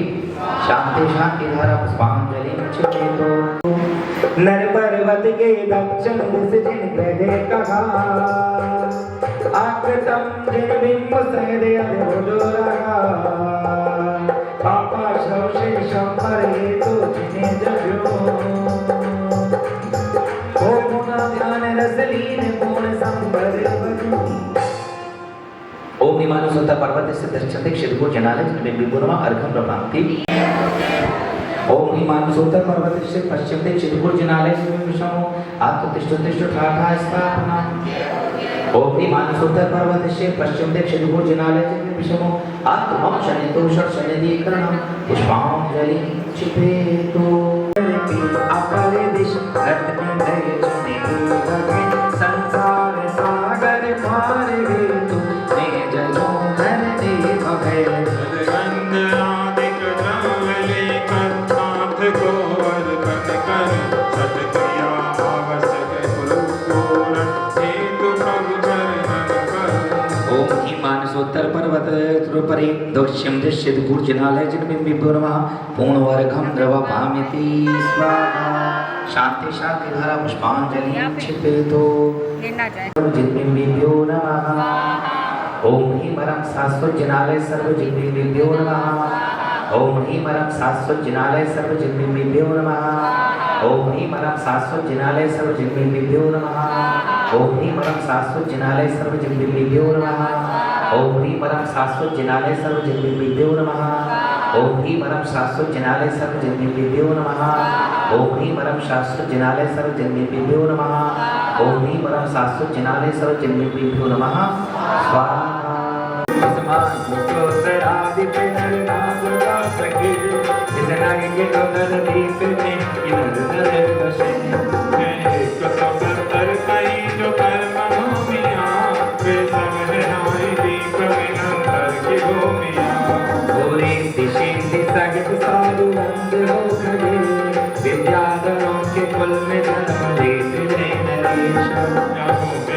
शांति शांति धारा पुष्पांजलि छिपे तो नर पर्वत के दक्षिण दिश जिन ग्रहे कहा आकृतम जिन बिंब सहदे अधोजो रहा पापा शव शेषम पर हेतु जिने जगो ओ मुना ध्यान रसलीन पूर्ण संबर बजू ओम निमानुसुता पर्वत से दक्षिण दीक्षित गुर्जनालय जिनमें विपुरमा अर्घम प्रपांति ओम हिमांशोत्तर पर्वत से पश्चिम दीक्षित गुर्जनालय जिनमें विषमो आत्मतिष्ठ ठाठा स्थापना ओम हिमांशोत्तर पर्वत से पश्चिम दीक्षित गुर्जनालय जिनमें विषमो आत्मं शनि दोषर शनि दीकरणं पुष्पांजलि छिपेतो अपरे दिश रत्न दय चुने लगे संसार सागर पार हेतु ने जयो धन दे भगे गंधराधिक द्रव्य लेकर नाथ को अर्पण कर, सत्क्रिया आवश्यक कुलपूर्ण हेतु प्रभु चरणन कर। ओम हिमांशोत्तर पर्वत परे दक्षिण दीक्षित गुर्जनालय जिनमें विपुरमा पूर्ण वर्गम द्रवपामिति स्वाहा शांति शांति धारा पुष्पांजलि छिपेतो जिनमें विभ्यो नमः ओम हिमरम शाश्वत जनालय सर्व जिनमें विभ्यो नमः ओम हिमरम शाश्वत जनालय सर्व जिनमें विभ्यो नमः ओम हिमरम शाश्वत जनालय सर्व जिनमें विभ्यो नमः ओम हिमरम शाश्वत जनालय सर्व जिनमें विभ्यो नमः ओम हिमरम शाश्वत जनालय सर्व जिनमें विभ्यो नमः ओम हिमरम शाश्वत जनालय सर्व जिनमें विभ्यो नमः ओम हिमरम शाश्वत जनालय सर्व जिनमें विभ्यो नमः ओम हिमरम शाश्वत जनालय सर्व जिनमें विभ्यो नमः स्वाहा आदि पे नर नाम का सखी इस नाग के गगन दीप में इधर उधर बसे एक सौ 70 कई जो कर्म मंदिरों खड़े विद्याधरों के कुल में जन्म लेते हैं नरेश।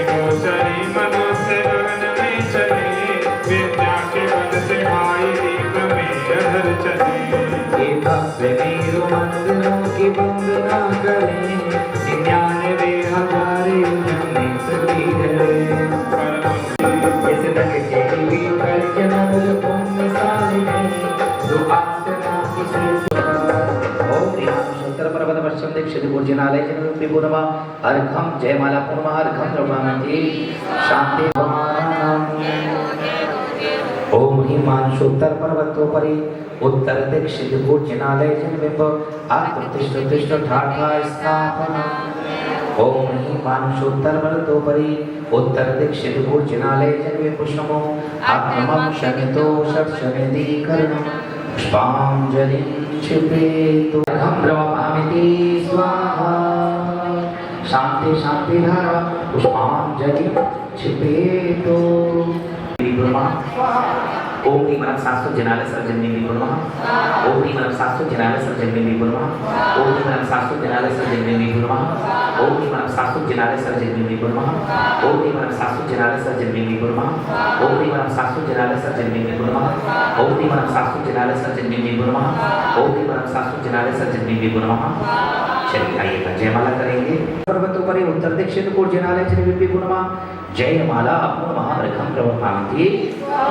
गोचरी मनुष्य गगन में चले विद्या के बल से भाई दीप में अधर चले। ये भव्य वीर मंदिरों की वंदना करें निन्यानवे हजारे जन्मे सभी धरे। इस तक के भी करके नवल पुण्यशाली हैं जो आत्मा किसे उत्तर पर्वत पश्चिम दीक्षित भोजनालय जन्म पूर्णमा अर्घम जयमाला पूर्णमा अर्घम द्रव्यामि शांति ओम हिमांशोत्तर पर्वतोपरि उत्तर दीक्षित भोजनालय जन्म आत्मतिष्ठ ठाठा स्थापना। ओम हिमांशोत्तर पर्वतोपरि उत्तर दीक्षित भोजनालय जन्म पुष्पमो आत्मं शमितो षट्शमेदीकरणं पुष्पांजलिं क्षिपेतु अर्घं द्रवपामिति स्वाहा। शांति शांति धारा पुष्पांजलिं क्षिपेतु। ओम ह्रीं मनः शास्त्र जनालय सर्जन्मे विपुर्मः। ओम ह्रीं मनः शास्त्र जनालय सर्जन्मे विपुर्मः। ओम ह्रीं मनः शास्त्र जनालय सर्जन्मे विपुर्मः। ओम ह्रीं मनः शास्त्र जनालय सर्जन्मे विपुर्मः। ओम ह्रीं मनः शास्त्र जनालय सर्जन्मे विपुर्मः। ओम ह्रीं मनः शास्त्र जनालय सर्जन्मे विपुर्मः। ओम ह्रीं मनः शास्त्र जनालय सर्जन्मे विपुर्मः। ओम ह्रीं मनः शास्त्र जनालय सर्जन्मे विपुर्मः। चलिए आइएगा जयमाला करेंगे। पर्वतोपरि उत्तर दीक्षित भोजनालय जन्म विपुर्मः जयमाला पूर्णमः अर्घं द्रवपामिति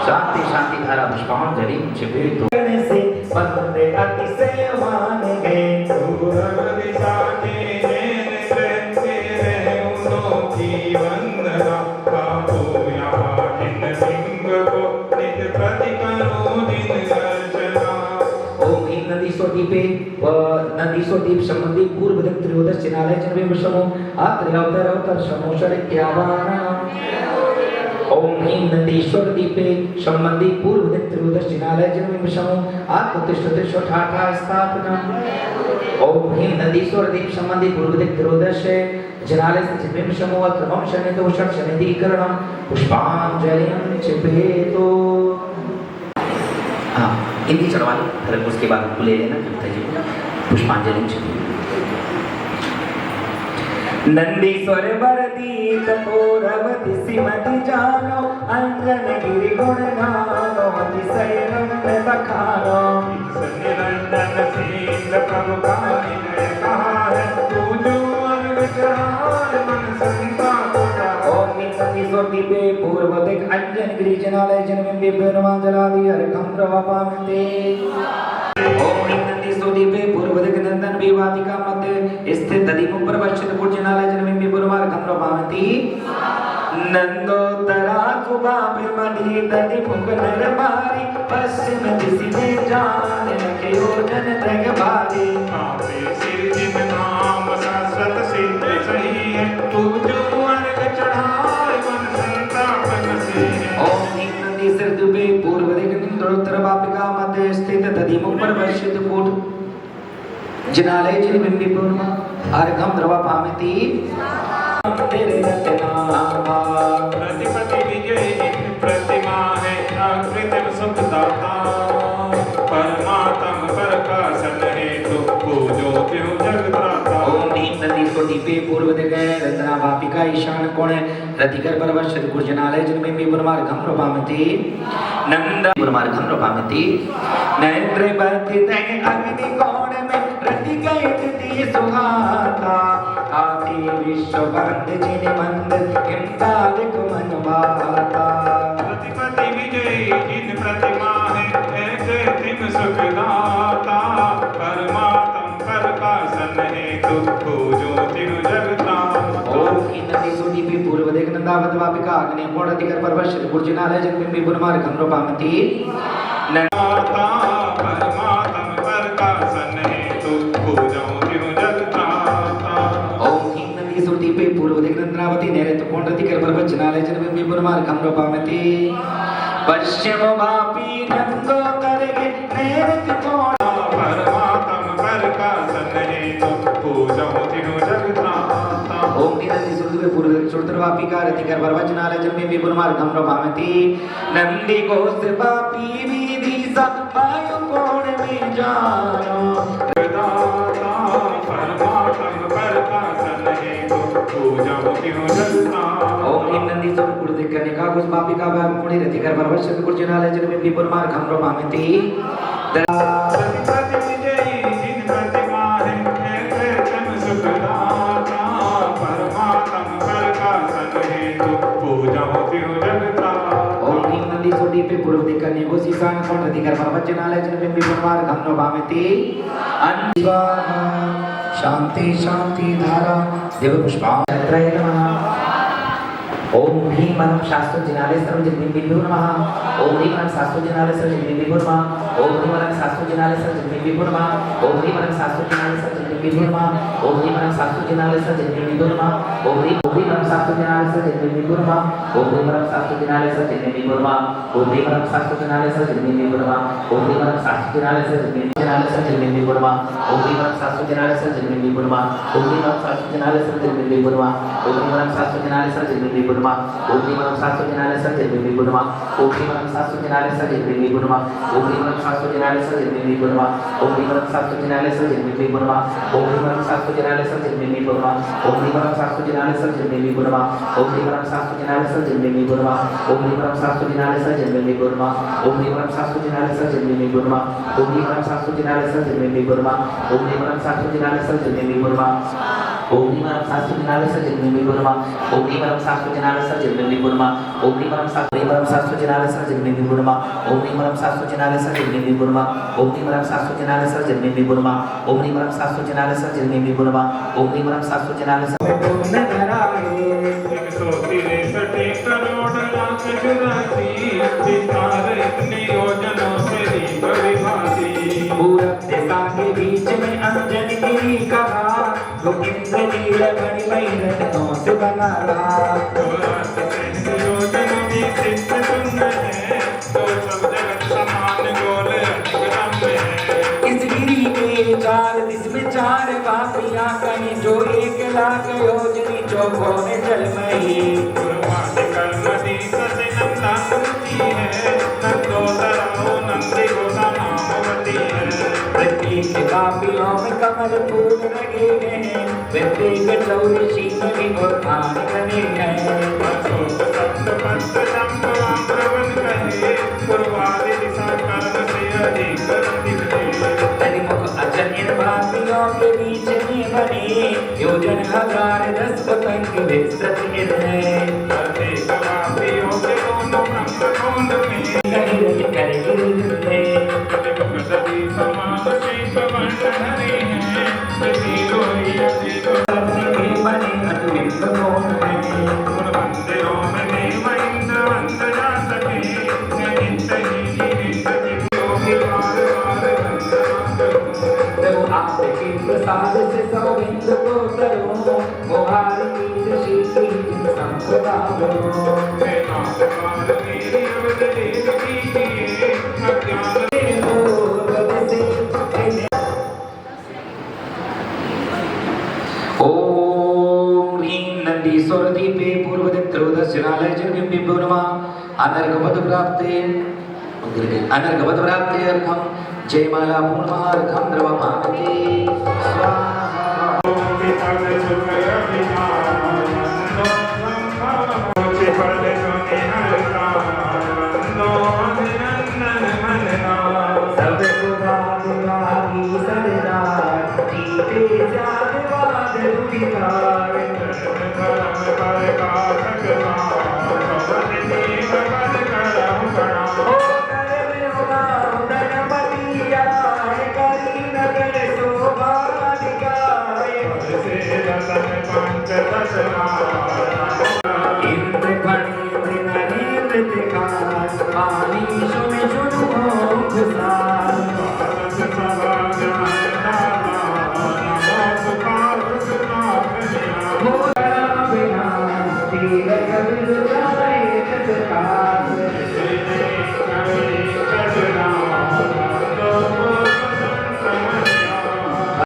शांति शांति धारा पुष्पांजलिं क्षिपेतु। से बंदे अतिशयवान गए पूर्व दिशा के नृत्य है उनों की वंदना। बाबू यहाँ जिन सिंह को नित प्रति करो दिन अर्चना। ओम ह्रीं नदीसोदीपे नदीसोदीप संबंधी पूर्व दिक् त्रयोदश चिनालय जन्म विषमो अत्र शमो शरित्यावारणम्। ओम ह्रीं नदीश्वर दीपे संबंधी पूर्व दिक् त्रयोदश चिनालय जन्म विषमो आत्मतिष्ठ ठाठा स्थापनम्। ओम ह्रीं नदीश्वर दीप संबंधी पूर्व दिक् त्रयोदश चिनालय जन्म विषमो अत्र शनितो षट्शमेदीकरणं पुष्पांजलिं क्षिपेतु। हाँ हिंदी चढ़वा लो फिर उसके बाद उनको ले लेना जब तक पुष्पांजलि चाहिए। नंदीश्वर बरदीत पौरवती सिमति जानो अंजन गिरि गुण गानो अतिशय नंद बखानो। निरंजन शील प्रभु का विनय कहा है तू जो अर्घ चढ़ाए मन संताप का। ओम नंदीश्वर दीपे पूर्व दिक् अंजन गिरि जनालय जन्म विपुर्मः जलादि अर्घं द्रवपामिति। ओम नंदीश्वर दीपे पूर्व दिक् नंदन विवादिका मध्य स्थित दधिमुख प्रवक्षित भोजनालय जन्म विपुर्मः अर्घं द्रवपामिति। नंदोत्तरा सुबापि मधि दधिमुख नरमारी पश्चिम दिशि में जाने लगे योजन त्रग भारी। आपे सिर जिन नाम शाश्वत सिद्ध सही है तू जो अर्घ चढ़ाए मन संताप नसे। ओम ह्रीं नंदीश्वर दीपे पूर्व दिक् नंदोत्तर वापिका मध्य स्थित दधिमुख प्रवक्षित भोजनालय जन्म विपुर्मः अर्घं द्रवपामिति। तेरे प्रतिपति विजय जिन प्रतिमा है अकृत्रिम सुखदाता। परमात्म प्रकाशन हेतु पूजो त्यों जगत्राता। ओम ह्रीं नंदीश्वर दीपे पूर्व दिक् रत्ना वापिका ईशान कोणे रतिकर प्रवक्षित भोजनालय जन्म विपुर्मः अर्घं द्रवपामिति। नंद अर्घं द्रवपामिति। नेत्रे वर्तित अग्नि कोण में रति गए तिथि सुहाता। आदि विश्व बंद जिन मंद हिमकालिक मन वाता। प्रतिपति विजय जिन प्रतिमा है कृत्रिम सुखदाता। परमात्म प्रकाशन हेतु पूजो त्यों जगत्राता। ओम ह्रीं नंदीश्वर दीपे पूर्व दिक् नंदावत वापिका अग्नि कोण रतिकर प्रवक्षित भोजनालय जन्म विपुर्मः अर्घं द्रवपामिति। परमात्म प्रकाशन हेतु पूजो त्यों जगत्राता। ओम ह्रीं नंदीश्वर दीपे पूर्व दिक् नंदावती नैऋत्य कोण रतिकर प्रवचनालय जन्म विपुर्मः अर्घं द्रवपामिति। पश्चिम वापी नंदोत्तर के नैऋत्य कोण परमात्म प्रकाशन हेतु पूजो त्यों जगत्राता। ओम ह्रीं नंदीश्वर दीपे पूर्व दिक् चतुर्थ वापिका रतिकर प्रवचनालय जन्म विपुर्मः अर्घं द्रवपामिति। नंदी घोष वापी विदिशा वायु कोण में जानो जाऊं क्यों जगता। ओम ह्रीं नंदी सोम कुर्दे कन्या कुछ पापी का व्याप कुणी रति कर परवश कुर्जनालय जन में विपुर मार खम रोमामिति सतिपति विजयी जिन प्रतिमा है तम सुखदाता। परमात्म हर का सन हेतु पूजा क्यों जगता। ओम ह्रीं नंदी सोटी पे पूर्व दिक्कत निगो सीसान कोण रति कर परवश जनालय जन में विपुर मार खम रोमामिति अन्वा शांति शांति धारा देव पुष्पांजलि नमः। ओम ह्रीं परम शास्त्र जिनालय सर्व जन्मिभ्यो नमः। ओम ह्रीं परम शास्त्र जिनालय सर्व जन्मिभ्यो नमः। ओम ह्रीं परम शास्त्र जिनालय सर्व जन्मिभ्यो नमः। ओम ह्रीं परम शास्त्र जिनालय सर्व जन्मिभ्यो नमः। ओम ह्रीं परम शास्त्र जिनालय सर्व जन्मिभ्यो नमः। ओम ह्रीं परम शास्त्र जिनालय सर्व जन्मिभ्यो नमः। ओम ह्रीं परम शास्त्र जिनालय सर्व जन्मिभ्यो नमः। ओम ह्रीं परम शास्त्र जिनालय सर्व जन्मिभ्यो नमः। ओम ह्रीं परम शास्त्र जिनालय सर्व जन्मिभ्यो नमः। ओम ह्रीं परम शास्त्र जिनालय सर्व जन्मिभ्यो नमः। ओम ह्रीं परम शास्त्र जिनालय सर्व जन्मिभ्यो नमः। ओम ह्रीं परम शास्त्र जिनालय सर्व जन्मिभ्यो नमः। ओम ह्रीं परम शास्त्र जिनालय सर्व जन्मिभ्यो नमः। ओम ह्रीं परम शास्त्र जिनालय सर्व जन्मिभ्यो नमः। ओम ह्रीं परम शास्त्र जिनालय सर्व जन्मिभ्यो नमः। ओम ह्रीं परम शास्त्र जिनालय सर्व जन्मिभ्यो नमः। ओम ह्रीं परम शास्त्र जिनालय सर्व जन्मिभ्यो नमः। ओम ह्रीं परम शास्त्र जिनालय सर्व जन्मिभ्यो नमः। ओम ह्रीं परम शास्त्र जिनालय सर्व जन्मिभ्यो नमः। ओम ह्रीं परम शास्त्र जिनालय सर्व जन्मिभ्यो नमः। ओम ह्रीं परम शास्त्र जिनालय सर्व जन्मिभ्यो नमः। ओम ह्रीं परम शास्त्र जिनालय सर्व जन्मिभ्यो नमः। ओम ह्रीं परम शास्त्र जिनालय सर्व जन्मिभ्यो नमः। ओम ह्रीं परम शास्त्र जिनालय सर्व जन्मिभ्यो नमः। ओम ह्रीं परम शास्त्र जिनालय सर्व जन्मिभ्यो नमः। ओम ह्रीं परम शास्त्र जिनालय सर्व जन्मिभ्यो नमः। ओम ह्रीं परम शास्त्र जिनालय सर्व जन्मिभ्यो नमः। ओम ह्रीं परम शास्त्र जिनालय सर्व जन्मिभ्यो नमः। ओम ह्रीं परम शास्त्र जिनालय सर्व जन्मिभ्यो नमः। ओम ह्रीं परम शास्त्र जिनालय सर्व करोड़ लाख चुरासी विचार इतनी योजनों से परिभाषी। पूरब दिशा के बीच में अंजन गिरी कहा तो इंद्रनील मणिमय रत्नों से बना रहा। योजनों में चित्र सुंदर है तो सब जगत समान गोल अनिग्रह है। इस गिरी के चार दिश में चार पापियां कहीं जो 1 लाख योजनी चौकों में जलमयी। कर्मदी ससे नंदानुति है नंदोदरो नंदी गोदा नामवती है। प्रत्येक पापियों में कमल फूल लगे हैं प्रत्येक चौरसी नदी और खान बने हैं। अशोक सप्तपत्र चंपा प्रवन कहे पूर्वादि दिशा कर्म से अधिक दिखे। तनिमुख अचल इन पापियों के बीच में बने योजन 1010 पतंग विस्तृत है। प्रत्येक पापियों के दोनों ब्रह्मकोंड में प्रतिमुखदति समान शीत वर्ण धरे हैं। बने अतुलित कोण है। मंदिरों में देव इंद्र वंद जा सके नित्य ही योगी बार बार प्रभु आपके प्रसाद से सौविंद को करो मुहारी कीर शीती संपदा करो। ओम ह्रीं नंदीश्वर दीपे पूर्वदिक्रोदस्यनालय जन्मिभ्यो नमः। अनर्घपद प्राप्ते अर्घम जयमाला पूर्णमार्घम द्रवमामते स्वाहा। पंच दशना